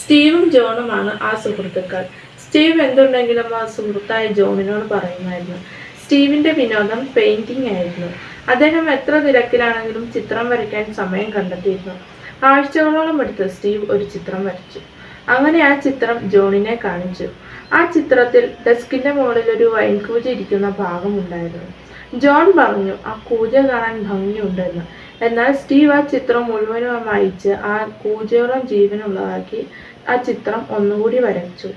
സ്റ്റീവും ജോണുമാണ് ആ സുഹൃത്തുക്കൾ. സ്റ്റീവ് എന്തുണ്ടെങ്കിലും ആ സുഹൃത്തായ ജോണിനോട് പറയുമായിരുന്നു. സ്റ്റീവിൻ്റെ വിനോദം പെയിന്റിംഗ് ആയിരുന്നു. അദ്ദേഹം എത്ര തിരക്കിലാണെങ്കിലും ചിത്രം വരയ്ക്കാൻ സമയം കണ്ടെത്തിയിരുന്നു. ആഴ്ചകളോളം എടുത്ത് സ്റ്റീവ് ഒരു ചിത്രം വരച്ചു. അങ്ങനെ ആ ചിത്രം ജോണിനെ കാണിച്ചു. ആ ചിത്രത്തിൽ ഡെസ്കിന്റെ മുകളിൽ ഒരു വൈൻകൂജ ഇരിക്കുന്ന ഭാഗമുണ്ടായിരുന്നു. ജോൺ പറഞ്ഞു ആ കൂജ കാണാൻ ഭംഗിയുണ്ടെന്ന്. എന്നാൽ സ്റ്റീവ് ആ ചിത്രം മുഴുവനും മായിച്ച് ആ കൂജയോളം ജീവനുള്ളതാക്കി ആ ചിത്രം ഒന്നുകൂടി വരച്ചു.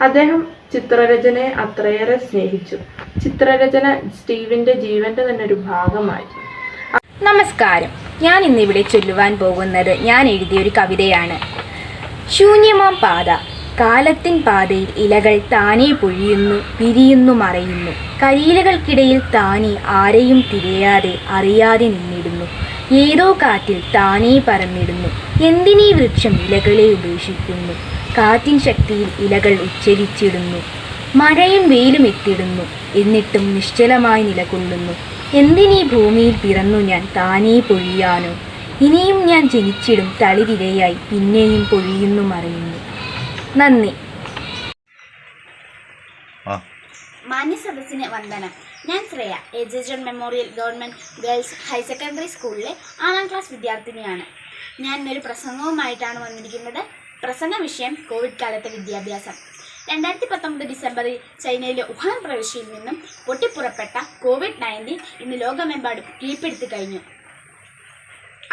അദ്ദേഹം ചിത്രരചനയെ അത്രയേറെ സ്നേഹിച്ചു. ചിത്രരചന സ്റ്റീവിന്റെ ജീവന്റെ തന്നെ ഒരു ഭാഗമായി. നമസ്കാരം. ഞാൻ ഇന്നിവിടെ ചൊല്ലുവാൻ പോകുന്നത് ഞാൻ എഴുതിയൊരു കവിതയാണ്. ശൂന്യമാം പാത. കാലത്തിൻ പാതയിൽ ഇലകൾ താനേ പൊഴിയുന്നു, പിരിയുന്നു, മറയുന്നു. കരിയിലകൾക്കിടയിൽ താനേ ആരെയും തിരയാതെ അറിയാതെ നിന്നിടുന്നു. ഏതോ കാറ്റിൽ താനേ പറന്നിടുന്നു. എന്തിനീ വൃക്ഷം ഇലകളെ ഉപേക്ഷിക്കുന്നു? കാറ്റിൻ ശക്തിയിൽ ഇലകൾ ഉച്ചരിച്ചിടുന്നു. മഴയും വെയിലും എത്തിടുന്നു, എന്നിട്ടും നിശ്ചലമായി നിലകൊള്ളുന്നു. എന്തിനീ ഭൂമിയിൽ പിറന്നു ഞാൻ താനേ പൊഴിയാനോ? ഇനിയും ഞാൻ ജനിച്ചിടും തളിരിരയായി, പിന്നെയും പൊഴിയുന്നു, മറയുന്നു. നന്ദി. മാന്യസദസ്സിന് വന്ദനം. ഞാൻ ശ്രേയ, എജുജൻ memorial government girls higher secondary സ്കൂളിലെ 6ാം ക്ലാസ് വിദ്യാർത്ഥിനിയാണ്. ഞാൻ ഒരു പ്രസംഗവുമായിട്ടാണ് വന്നിരിക്കുന്നത്. പ്രസംഗ വിഷയം കോവിഡ് കാലത്തെ വിദ്യാഭ്യാസം. 2019 ഡിസംബറിൽ ചൈനയിലെ വുഹാൻ പ്രവിശ്യയിൽ നിന്നും പൊട്ടിപ്പുറപ്പെട്ട COVID-19 ഇന്ന് ലോകമെമ്പാടും കീഴ്പ്പെടുത്തി കഴിഞ്ഞു.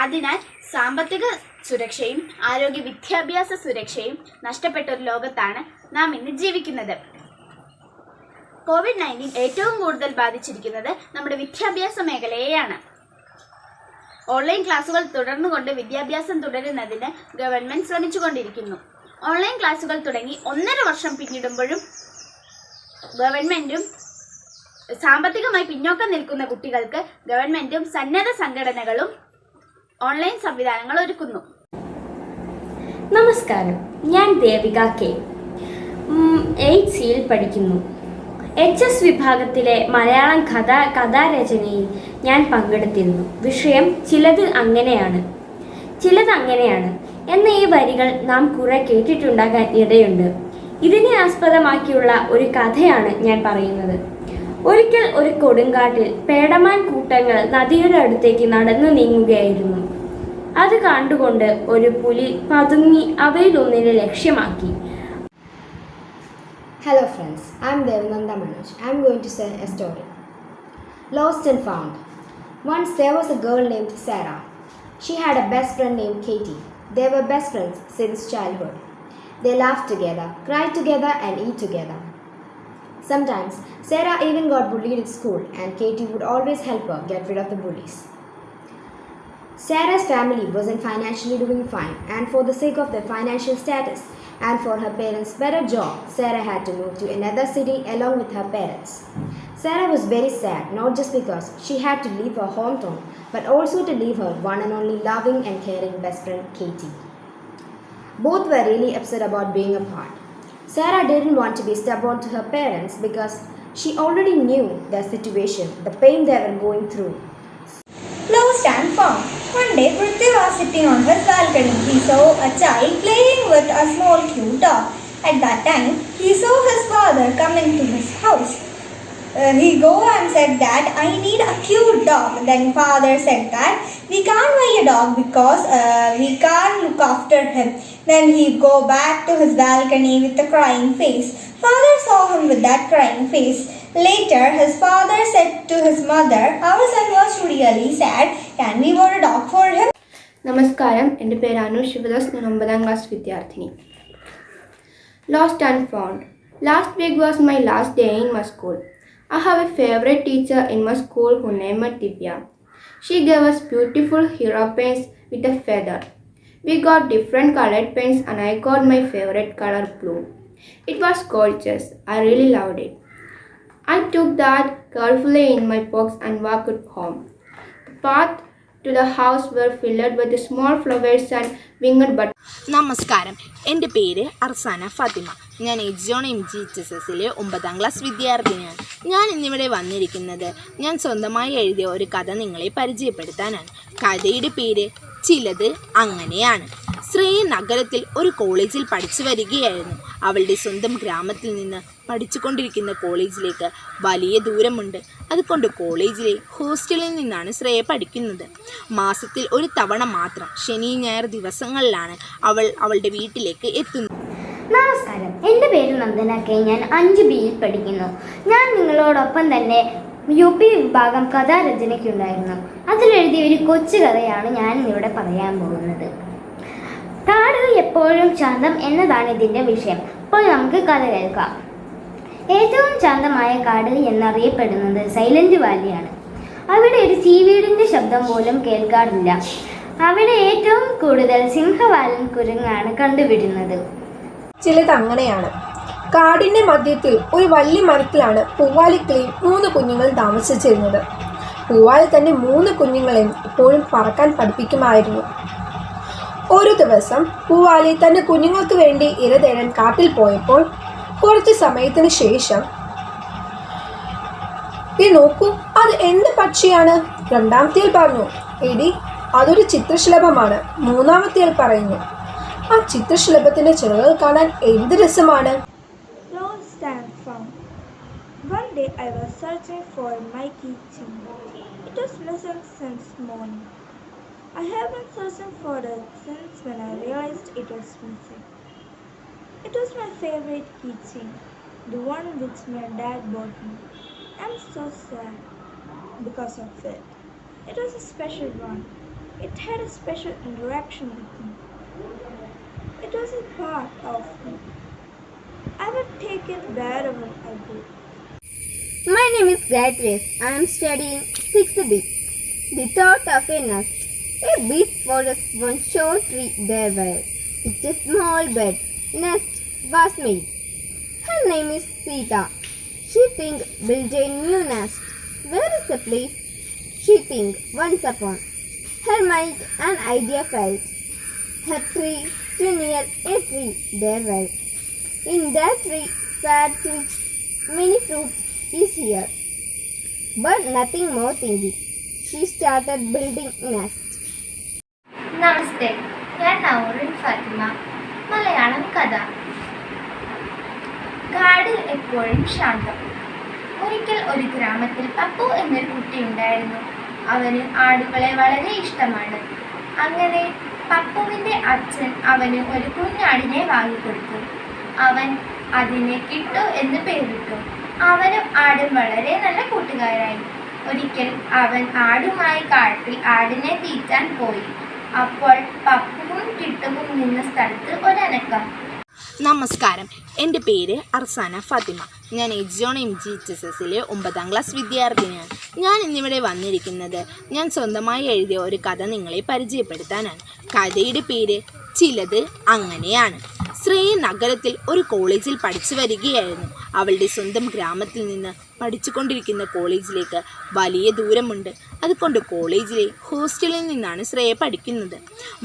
അതിനാൽ സാമ്പത്തിക സുരക്ഷയും ആരോഗ്യ വിദ്യാഭ്യാസ സുരക്ഷയും നഷ്ടപ്പെട്ട ഒരു ലോകത്താണ് നാം ഇന്ന് ജീവിക്കുന്നത്. COVID-19 ഏറ്റവും കൂടുതൽ ബാധിച്ചിരിക്കുന്നത് നമ്മുടെ വിദ്യാഭ്യാസ മേഖലയെയാണ്. ഓൺലൈൻ ക്ലാസുകൾ തുടർന്നുകൊണ്ട് വിദ്യാഭ്യാസം തുടരുന്നതിന് ഗവൺമെന്റ് ശ്രമിച്ചുകൊണ്ടിരിക്കുന്നു. ഓൺലൈൻ ക്ലാസുകൾ തുടങ്ങി 1.5 വർഷം പിന്നിടുമ്പോഴും ഗവൺമെന്റും സാമ്പത്തികമായി പിന്നോക്കം നിൽക്കുന്ന കുട്ടികൾക്ക് ഗവൺമെന്റും സന്നദ്ധ സംഘടനകളും ഓൺലൈൻ സംവിധാനങ്ങൾ ഒരുക്കുന്നു. നമസ്കാരം, ഞാൻ ദേവിക കെ. 8th സിയിൽ പഠിക്കുന്നു. HS വിഭാഗത്തിലെ മലയാളം കഥാരചനയിൽ ഞാൻ പങ്കെടുത്തിരുന്നു. വിഷയം ചിലത് അങ്ങനെയാണ് എന്ന ഈ വരികൾ നാം കുറെ കേട്ടിട്ടുണ്ടാകാൻ ഇടയുണ്ട്. ഇതിനെ ആസ്പദമാക്കിയുള്ള ഒരു കഥയാണ് ഞാൻ പറയുന്നത്. ഒരിക്കൽ ഒരു കൊടുങ്കാട്ടിൽ പേടമാൻ കൂട്ടങ്ങൾ നദിയുടെ അടുത്തേക്ക് നടന്നു നീങ്ങുകയായിരുന്നു. അത് കണ്ടുകൊണ്ട് ഒരു പുലി പതുങ്ങി അവയിലൊന്നിനെ ലക്ഷ്യമാക്കി. Hello friends, I am Devananda Manoj. I am going to tell a story. Lost and Found. Once there was a girl named Sarah. She had a best friend named Katie. They were best friends since childhood. They laughed together, cried together and eat together. Sometimes Sarah even got bullied at school and Katie would always help her get rid of the bullies. Sarah's family wasn't financially doing fine, and for the sake of their financial status and for her parents' better job, Sarah had to move to another city along with her parents. Sarah was very sad, not just because she had to leave her hometown, but also to leave her one and only loving and caring best friend, Katie. Both were really upset about being apart. Sarah didn't want to be stubborn to her parents because she already knew their situation, the pain they were going through. Lost and Found. One day, Prithvi was sitting on his balcony. He saw a child playing with a small cute dog. At that time, he saw his father coming to his house. He go and said that I need a cute dog. Then father said that we can't buy a dog because we can't look after him. Then he go back to his balcony with a crying face. Father saw him with that crying face. Later, his father said to his mother, our son was really sad. Can we buy a dog for him? നമസ്കാരം, എൻ്റെ പേര് അനു ശിവദാസ്. ഞാൻ 9th class വിദ്യാർത്ഥിനി. Lost and Found. Last week was my last day in my school. I have a favorite teacher in my school who named Divya. She gave us beautiful hero paints with a feather. We got different colored paints and I got my favorite color blue. It was gorgeous. I really loved it. I took that carefully in my box and walked home. The path to the house were filled with small flowers and winged butterflies. നമസ്കാരം, എൻ്റെ പേര് അർസാന ഫാത്തിമ. ഞാൻ എജ്ജോൺ MGHSSലെ 9th class വിദ്യാർത്ഥിനിയാണ്. ഞാൻ ഇന്നിവിടെ വന്നിരിക്കുന്നത് ഞാൻ സ്വന്തമായി എഴുതിയ ഒരു കഥ നിങ്ങളെ പരിചയപ്പെടുത്താനാണ്. കഥയുടെ പേര് ചിലത് അങ്ങനെയാണ്. ശ്രേയ നഗരത്തിൽ ഒരു കോളേജിൽ പഠിച്ചു വരികയായിരുന്നു. അവളുടെ സ്വന്തം ഗ്രാമത്തിൽ നിന്ന് പഠിച്ചുകൊണ്ടിരിക്കുന്ന കോളേജിലേക്ക് വലിയ ദൂരമുണ്ട്. അതുകൊണ്ട് കോളേജിലെ ഹോസ്റ്റലിൽ നിന്നാണ് ശ്രേയ പഠിക്കുന്നത്. മാസത്തിൽ ഒരു തവണ മാത്രം ശനി ഞായർ ദിവസങ്ങളിലാണ് അവൾ അവളുടെ വീട്ടിലേക്ക് എത്തുന്നത്. നമസ്കാരം, എൻ്റെ പേര് നന്ദന കെ. ഞാൻ 5Bയിൽ പഠിക്കുന്നു. ഞാൻ നിങ്ങളോടൊപ്പം തന്നെ UP വിഭാഗം കഥാരചനയ്ക്കുണ്ടായിരുന്നു. അതിലെഴുതിയ ഒരു കൊച്ചു കഥയാണ് ഞാൻ ഇവിടെ പറയാൻ പോകുന്നത്. കാട് എപ്പോഴും ശാന്തം എന്നതാണ് ഇതിൻ്റെ വിഷയം. അപ്പോൾ നമുക്ക് കഥ കേൾക്കാം. ഏറ്റവും ശാന്തമായ കാട് എന്നറിയപ്പെടുന്നത് സൈലന്റ് വാലിയാണ്. അവിടെ ഒരു ചീവീടിൻ്റെ ശബ്ദം പോലും കേൾക്കാറില്ല. അവിടെ ഏറ്റവും കൂടുതൽ സിംഹവാലൻ കുരങ്ങാണ് കണ്ടുവരുന്നത്. ചിലത് അങ്ങനെയാണ്. കാടിൻ്റെ മധ്യത്തിൽ ഒരു വലിയ മരത്തിലാണ് പൂവാലിക്കിളിയും 3 കുഞ്ഞുങ്ങളും താമസിച്ചിരുന്നത്. പൂവാലി തന്നെ 3 കുഞ്ഞുങ്ങളെയും എപ്പോഴും പറക്കാൻ പഠിപ്പിക്കുമായിരുന്നു. ഒരു ദിവസം പൂവാലി തൻ്റെ കുഞ്ഞുങ്ങൾക്ക് വേണ്ടി ഇര തേടാൻ കാട്ടിൽ പോയപ്പോൾ കുറച്ച് സമയത്തിന് ശേഷം നോക്കൂ, അത് എന്ത് പക്ഷിയാണ്? 2ാമത്തേൽ പറഞ്ഞു, എടി അതൊരു ചിത്രശലഭമാണ്. 3ാമത്തേൽ പറയുന്നു, ആ ചിത്രശലഭത്തിന്റെ ചിറകുകൾ കാണാൻ എന്ത് രസമാണ്. Lost and Found. One day I was searching for my keychain. It was missing since morning. I have been searching for it since when I realized it was missing. It was my favorite keychain, the one which my dad bought me. I'm so sad because of it. It was a special one. It had a special interaction with me. It was a part of me. I would take it wherever I go. My name is Gayatri. I am studying 6th B. The thought of a nest. A big forest, one short tree there were. With a small bed, nest was made. Her name is Sita. She think build a new nest. Where is the place? She think once upon. Her mind an idea felt. Her tree too near a tree there were. In that tree fair twigs, many fruits is here. But nothing more thinking. She started building nest. നമസ്തേ, ഞാൻ നൗറിൻ ഫാത്തിമ. മലയാളം കഥ. കാട് എപ്പോഴും ശാന്തം. ഒരിക്കൽ ഒരു ഗ്രാമത്തിൽ പപ്പു എന്നൊരു കുട്ടി ഉണ്ടായിരുന്നു. അവന് ആടുകളെ വളരെ ഇഷ്ടമാണ്. അങ്ങനെ പപ്പുവിൻ്റെ അച്ഛൻ അവന് ഒരു കുഞ്ഞാടിനെ വാങ്ങിക്കൊടുത്തു. അവൻ അതിനെ കിട്ടു എന്ന് പേരിട്ടു. അവനും ആടും വളരെ നല്ല കൂട്ടുകാരായി. ഒരിക്കൽ അവൻ ആടുമായി കാട്ടിൽ ആടിനെ തീറ്റാൻ പോയി. അപ്പോൾ പപ്പുവും കിട്ടുവും നിന്ന സ്ഥലത്ത് ഒരനക്കം. നമസ്കാരം, എൻ്റെ പേര് അർസാന ഫാത്തിമ. ഞാൻ എജ്ജോൺ MGHSSലെ 9ാം ക്ലാസ് വിദ്യാർത്ഥിനിയാണ്. ഞാൻ ഇന്നിവിടെ വന്നിരിക്കുന്നത് ഞാൻ സ്വന്തമായി എഴുതിയ ഒരു കഥ നിങ്ങളെ പരിചയപ്പെടുത്താനാണ്. കഥയുടെ പേര് ചിലത് അങ്ങനെയാണ്. ശ്രേയ നഗരത്തിൽ ഒരു കോളേജിൽ പഠിച്ചു വരികയായിരുന്നു. അവളുടെ സ്വന്തം ഗ്രാമത്തിൽ നിന്ന് പഠിച്ചുകൊണ്ടിരിക്കുന്ന കോളേജിലേക്ക് വലിയ ദൂരമുണ്ട്. അതുകൊണ്ട് കോളേജിലെ ഹോസ്റ്റലിൽ നിന്നാണ് ശ്രേയ പഠിക്കുന്നത്.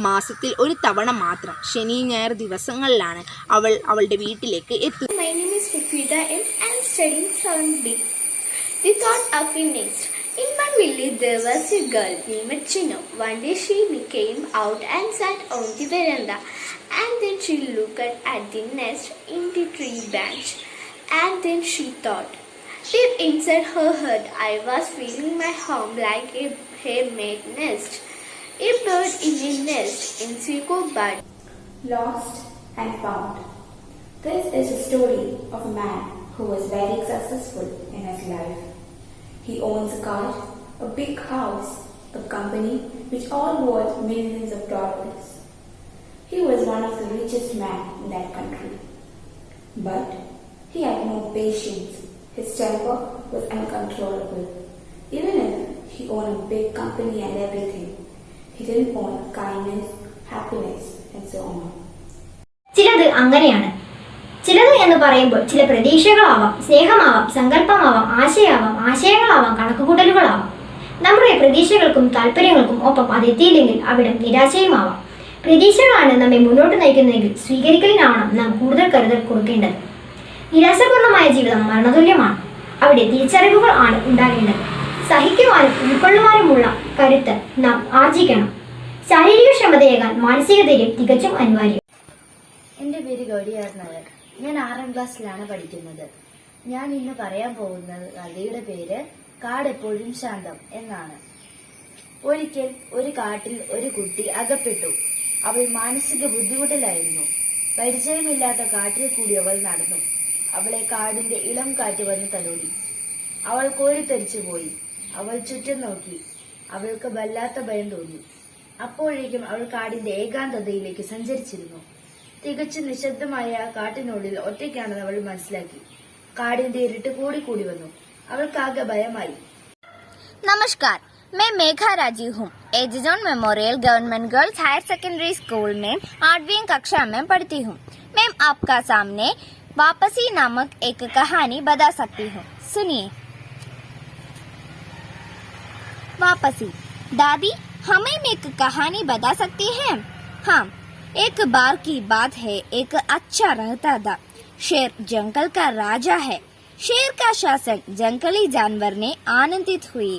മാസത്തിൽ ഒരു തവണ മാത്രം ശനി ഞായർ ദിവസങ്ങളിലാണ് അവൾ അവളുടെ വീട്ടിലേക്ക് എത്തുന്നത്. My name is Rafida M. I am studying 7th B. The thought of a nest. In my village there was a girl named Chino. One day she came out and sat on the veranda, and then she looked at the nest in the tree branch, and then she thought, deep inside her heart, I was feeling my home like a handmade nest, a bird in a nest in Chico bud. Lost and found. This is a story of a man who was very successful in his life. He owns a car, a big house, a company which all worth millions of dollars. He was one of the richest men in that country. But he had no patience. His temper was uncontrollable. Even if he owned a big company and everything, he didn't own kindness, happiness, and so on. ചിലത് അങ്ങനെയാണ്. ചിലത് എന്ന് പറയുമ്പോൾ ചില പ്രതീക്ഷകളാവാം, സ്നേഹമാവാം, സങ്കല്പമാവാം, ആശയങ്ങളാവാം, കണക്കുകൂട്ടലുകളാവാം. നമ്മുടെ പ്രതീക്ഷകൾക്കും താല്പര്യങ്ങൾക്കും ഒപ്പം അതെത്തിയില്ലെങ്കിൽ അവിടെ നിരാശയുമാവാം. പ്രതീക്ഷകളാണ് നമ്മെ മുന്നോട്ട് നയിക്കുന്നതെങ്കിൽ സ്വീകരിക്കലിനാവണം നാം കൂടുതൽ കരുതൽ കൊടുക്കേണ്ടത്. നിരാശാപൂർണമായ ജീവിതം മരണതുല്യമാണ്. അവിടെ തിരിച്ചറിവുകൾ ആണ് ഉണ്ടാകേണ്ടത്. സഹിക്കുവാനും ഉൾക്കൊള്ളുവാനുമുള്ള കരുത്ത് നാം ആർജിക്കണം. ശാരീരിക ക്ഷമതയേക്കാൾ മാനസിക ധൈര്യം തികച്ചും അനിവാര്യം. എൻ്റെ പേര് ഗൗരിയാർ നായർ. ഞാൻ 6ാം ക്ലാസ്സിലാണ് പഠിക്കുന്നത്. ഞാൻ ഇന്ന് പറയാൻ പോകുന്ന കഥയുടെ പേര് കാടെപ്പോഴും ശാന്തം എന്നാണ്. ഒരിക്കൽ ഒരു കാട്ടിൽ ഒരു കുട്ടി അകപ്പെട്ടു. അവൾ മാനസിക ബുദ്ധിമുട്ടിലായിരുന്നു. പരിചയമില്ലാത്ത കാട്ടിൽ കൂടി അവൾ നടന്നു. അവളെ കാടിന്റെ ഇളം കാറ്റ് വന്ന് തലോടി. അവൾ കോരിത്തരിച്ചു പോയി. അവൾ ചുറ്റും നോക്കി. അവൾക്ക് വല്ലാത്ത ഭയം തോന്നി. അപ്പോഴേക്കും അവൾ കാടിന്റെ ഏകാന്തതയിലേക്ക് സഞ്ചരിച്ചിരുന്നു. തികച്ചു നിശബ്ദമായ ആ കാട്ടിനുള്ളിൽ ഒറ്റയ്ക്കാണെന്ന് അവൾ മനസ്സിലാക്കി. കാടിന്റെ ഇരുട്ട് കൂടി വന്നു. അവൾക്കാകെ ഭയമായി. नमस्कार, मैं मेघा राजीव हूँ. एजोन memorial government girls higher secondary school में 8वीं कक्षा में पढ़ती हूँ. मैं आपका सामने वापसी नामक एक कहानी बता सकती हूँ. सुनिए. वापसी. दादी, हमें एक कहानी बता सकती हैं? हाँ. एक बार की बात है, एक अच्छा रहता था. शेर जंगल का राजा है. शेर का शासन जंगली जानवर ने आनंदित हुई.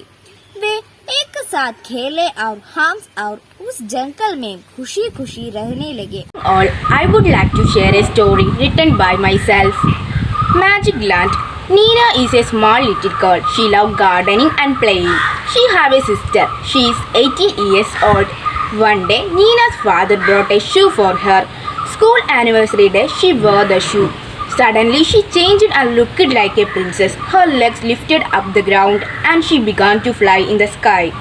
वे एक साथ खेले और हंस और उस जंगल में खुशी खुशी रहने लगे. All, I would like to share a story written by myself. Magic Land. Nina is a small little girl. She loves gardening and playing. She have a sister. She is 18 years old. One day, Nina's father brought a shoe for her School anniversary day, she wore the shoe. Suddenly, she changed and looked like a princess. Her legs lifted up the ground and she began to fly in the sky.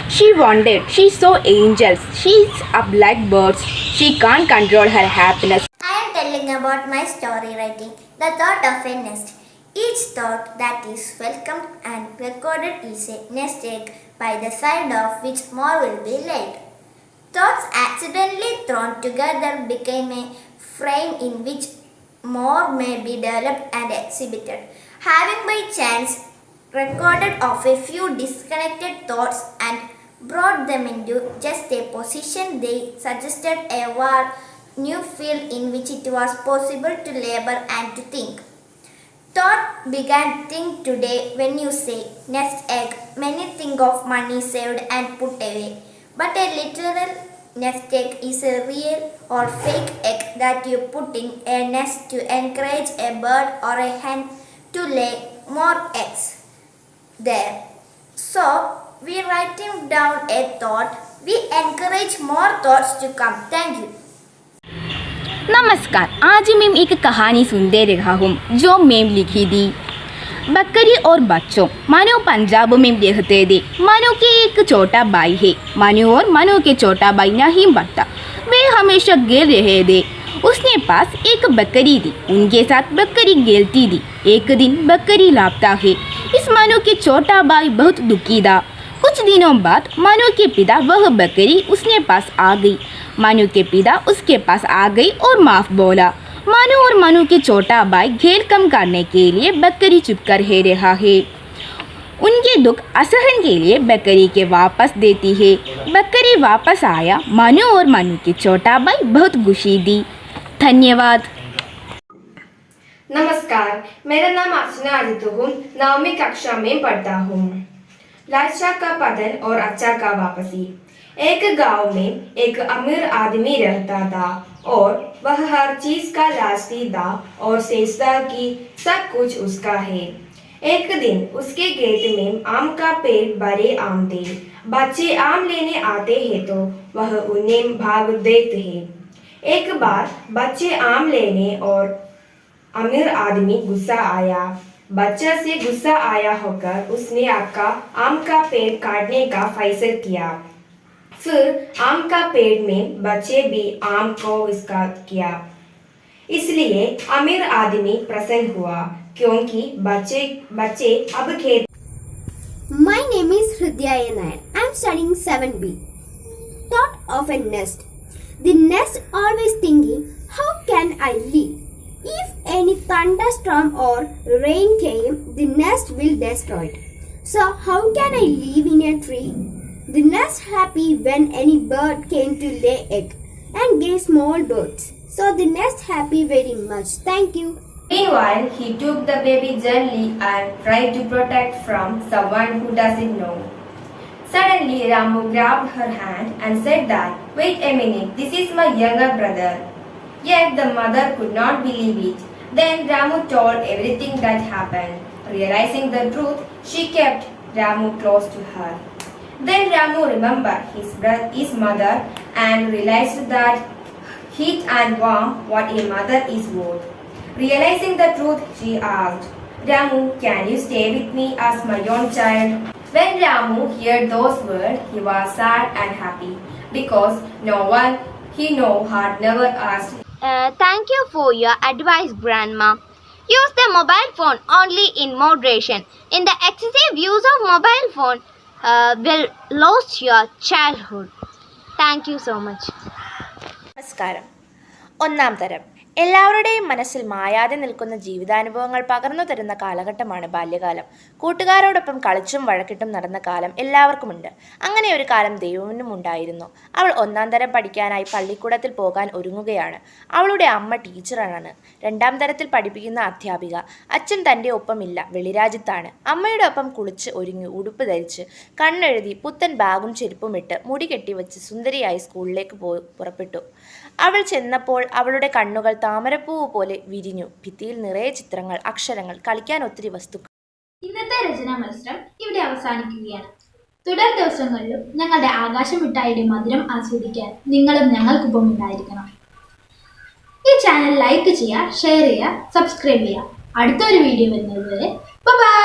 She wandered. She saw angels. She's up like birds. She can't control her happiness. I am telling about my story writing, The Thought of a Nest. Each thought that is welcomed and recorded is a nest egg by the side of which more will be laid. Thoughts accidentally thrown together became a frame in which more may be developed and exhibited. Having by chance recorded of a few disconnected thoughts and brought them into just a position, they suggested a new field in which it was possible to labor and to think. Thought began think today. When you say nest egg, many think of money saved and put away. But a literal nest egg is a real or fake egg that you put in a nest to encourage a bird or a hen to lay more eggs there. So, we writing down a thought, we encourage more thoughts to come. Thank you. नमस्कार, आज मैं एक कहानी सुनते रहा हूँ जो मैं लिखी थी। बकरी और बच्चों। मनु पंजाब में रहते थे। मनु के एक छोटा भाई है। मनु और मनु के छोटा भाई नहीं बढ़ता, वे हमेशा गिर रहे थे। उसके पास एक बकरी थी, उनके साथ बकरी खेलती थी। एक दिन बकरी लापता है। इस मनु के छोटा भाई बहुत दुखी था। कुछ दिनों बाद मनु के पिता वह बकरी उसके पास आ गई। मनु के पिता उसके पास आ गई और माफ़ बोला। मनु और मनु के छोटा भाई घेर कम करने के लिए बकरी चुप कर रहा है। उनके दुख असहन के लिए बकरी के वापस देती है। बकरी वापस आया। मनु और मनु के छोटा भाई बहुत खुशी थी। धन्यवाद। नमस्कार, मेरा नाम अर्चना आदित्य हूँ। 9वीं कक्षा में पढ़ता हूँ। लालचा का पतन और अच्छा का वापसी। एक गांव में एक अमीर आदमी रहता था और वह हर चीज का लालची था और सोचता कि सब कुछ उसका है। एक दिन उसके खेत में आम का पेड़ बड़े आम थे। बच्चे आम लेने आते हैं तो वह उन्हें भाग देते हैं। एक बार बच्चे आम लेने और अमीर आदमी गुस्सा आया। बच्चा से गुस्सा आया होकर उसने आम का पेड़ काटने का फैसला किया। फिर आम का पेड़ में बच्चे भी आम को इसका किया। इसलिए अमीर आदमी प्रसन्न हुआ क्योंकि बच्चे अब खेत। My name is Hridaya Nair. I am studying 7B. Thought of a nest. The nest always thinking, how can I live? If any thunderstorm or rain came, the nest will destroy it. So how can I live in a tree? The nest happy when any bird came to lay egg and gave small birds. So the nest happy very much. Thank you. Meanwhile, he took the baby gently and tried to protect from someone who doesn't know. Suddenly, Ramu grabbed her hand and said that, "Wait a minute, this is my younger brother." Yet the mother could not believe it. Then Ramu told everything that happened. Realizing the truth, she kept Ramu close to her. Then Ramu remembered his mother and realized that heat and warmth what a mother is worth. Realizing the truth, she asked, "Ramu, can you stay with me as my own child?" When Ramu heard those words, he was sad and happy because no one he knew had never asked. Thank you for your advice, Grandma. Use the mobile phone only in moderation. In the excessive use of mobile phone will lose your childhood. Thank you so much. നമസ്കാരം. 1ാം തരം. എല്ലാവരുടെയും മനസ്സിൽ മായാതെ നിൽക്കുന്ന ജീവിതാനുഭവങ്ങൾ പകർന്നു തരുന്ന കാലഘട്ടമാണ് ബാല്യകാലം. കൂട്ടുകാരോടൊപ്പം കളിച്ചും വഴക്കിട്ടും നടന്ന കാലം എല്ലാവർക്കുമുണ്ട്. അങ്ങനെ ഒരു കാലം ദേവുവിനും ഉണ്ടായിരുന്നു. അവൾ 1ാം തരം പഠിക്കാനായി പള്ളിക്കൂടത്തിൽ പോകാൻ ഒരുങ്ങുകയാണ്. അവളുടെ അമ്മ ടീച്ചറാണ്. 2ാം തരത്തിൽ പഠിപ്പിക്കുന്ന അധ്യാപിക. അച്ഛൻ തൻ്റെ ഒപ്പമില്ല, വെളിരാജ്യത്താണ്. അമ്മയുടെ ഒപ്പം കുളിച്ച് ഒരുങ്ങി ഉടുപ്പ് ധരിച്ച് കണ്ണെഴുതി പുത്തൻ ബാഗും ചെരുപ്പും ഇട്ട് മുടി കെട്ടിവെച്ച് സുന്ദരിയായി സ്കൂളിലേക്ക് പുറപ്പെട്ടു. അവൾ ചെന്നപ്പോൾ അവളുടെ കണ്ണുകൾ താമരപ്പൂവ് പോലെ വിരിഞ്ഞു. ഭിത്തിയിൽ നിറയെ ചിത്രങ്ങൾ, അക്ഷരങ്ങൾ, കളിക്കാൻ ഒത്തിരി വസ്തുക്കൾ. ഇന്നത്തെ രചനാ മത്സരം ഇവിടെ അവസാനിക്കുകയാണ്. തുടർ ദിവസങ്ങളിലും ഞങ്ങളുടെ ആകാശമിഠായിയുടെ മധുരം ആസ്വദിക്കാൻ നിങ്ങളും ഞങ്ങൾക്കൊപ്പം ഉണ്ടായിരിക്കണം. ഈ ചാനൽ ലൈക്ക് ചെയ്യുക, ഷെയർ ചെയ്യുക, സബ്സ്ക്രൈബ് ചെയ്യുക. അടുത്തൊരു വീഡിയോ വരുന്നത് വരെ ബൈ.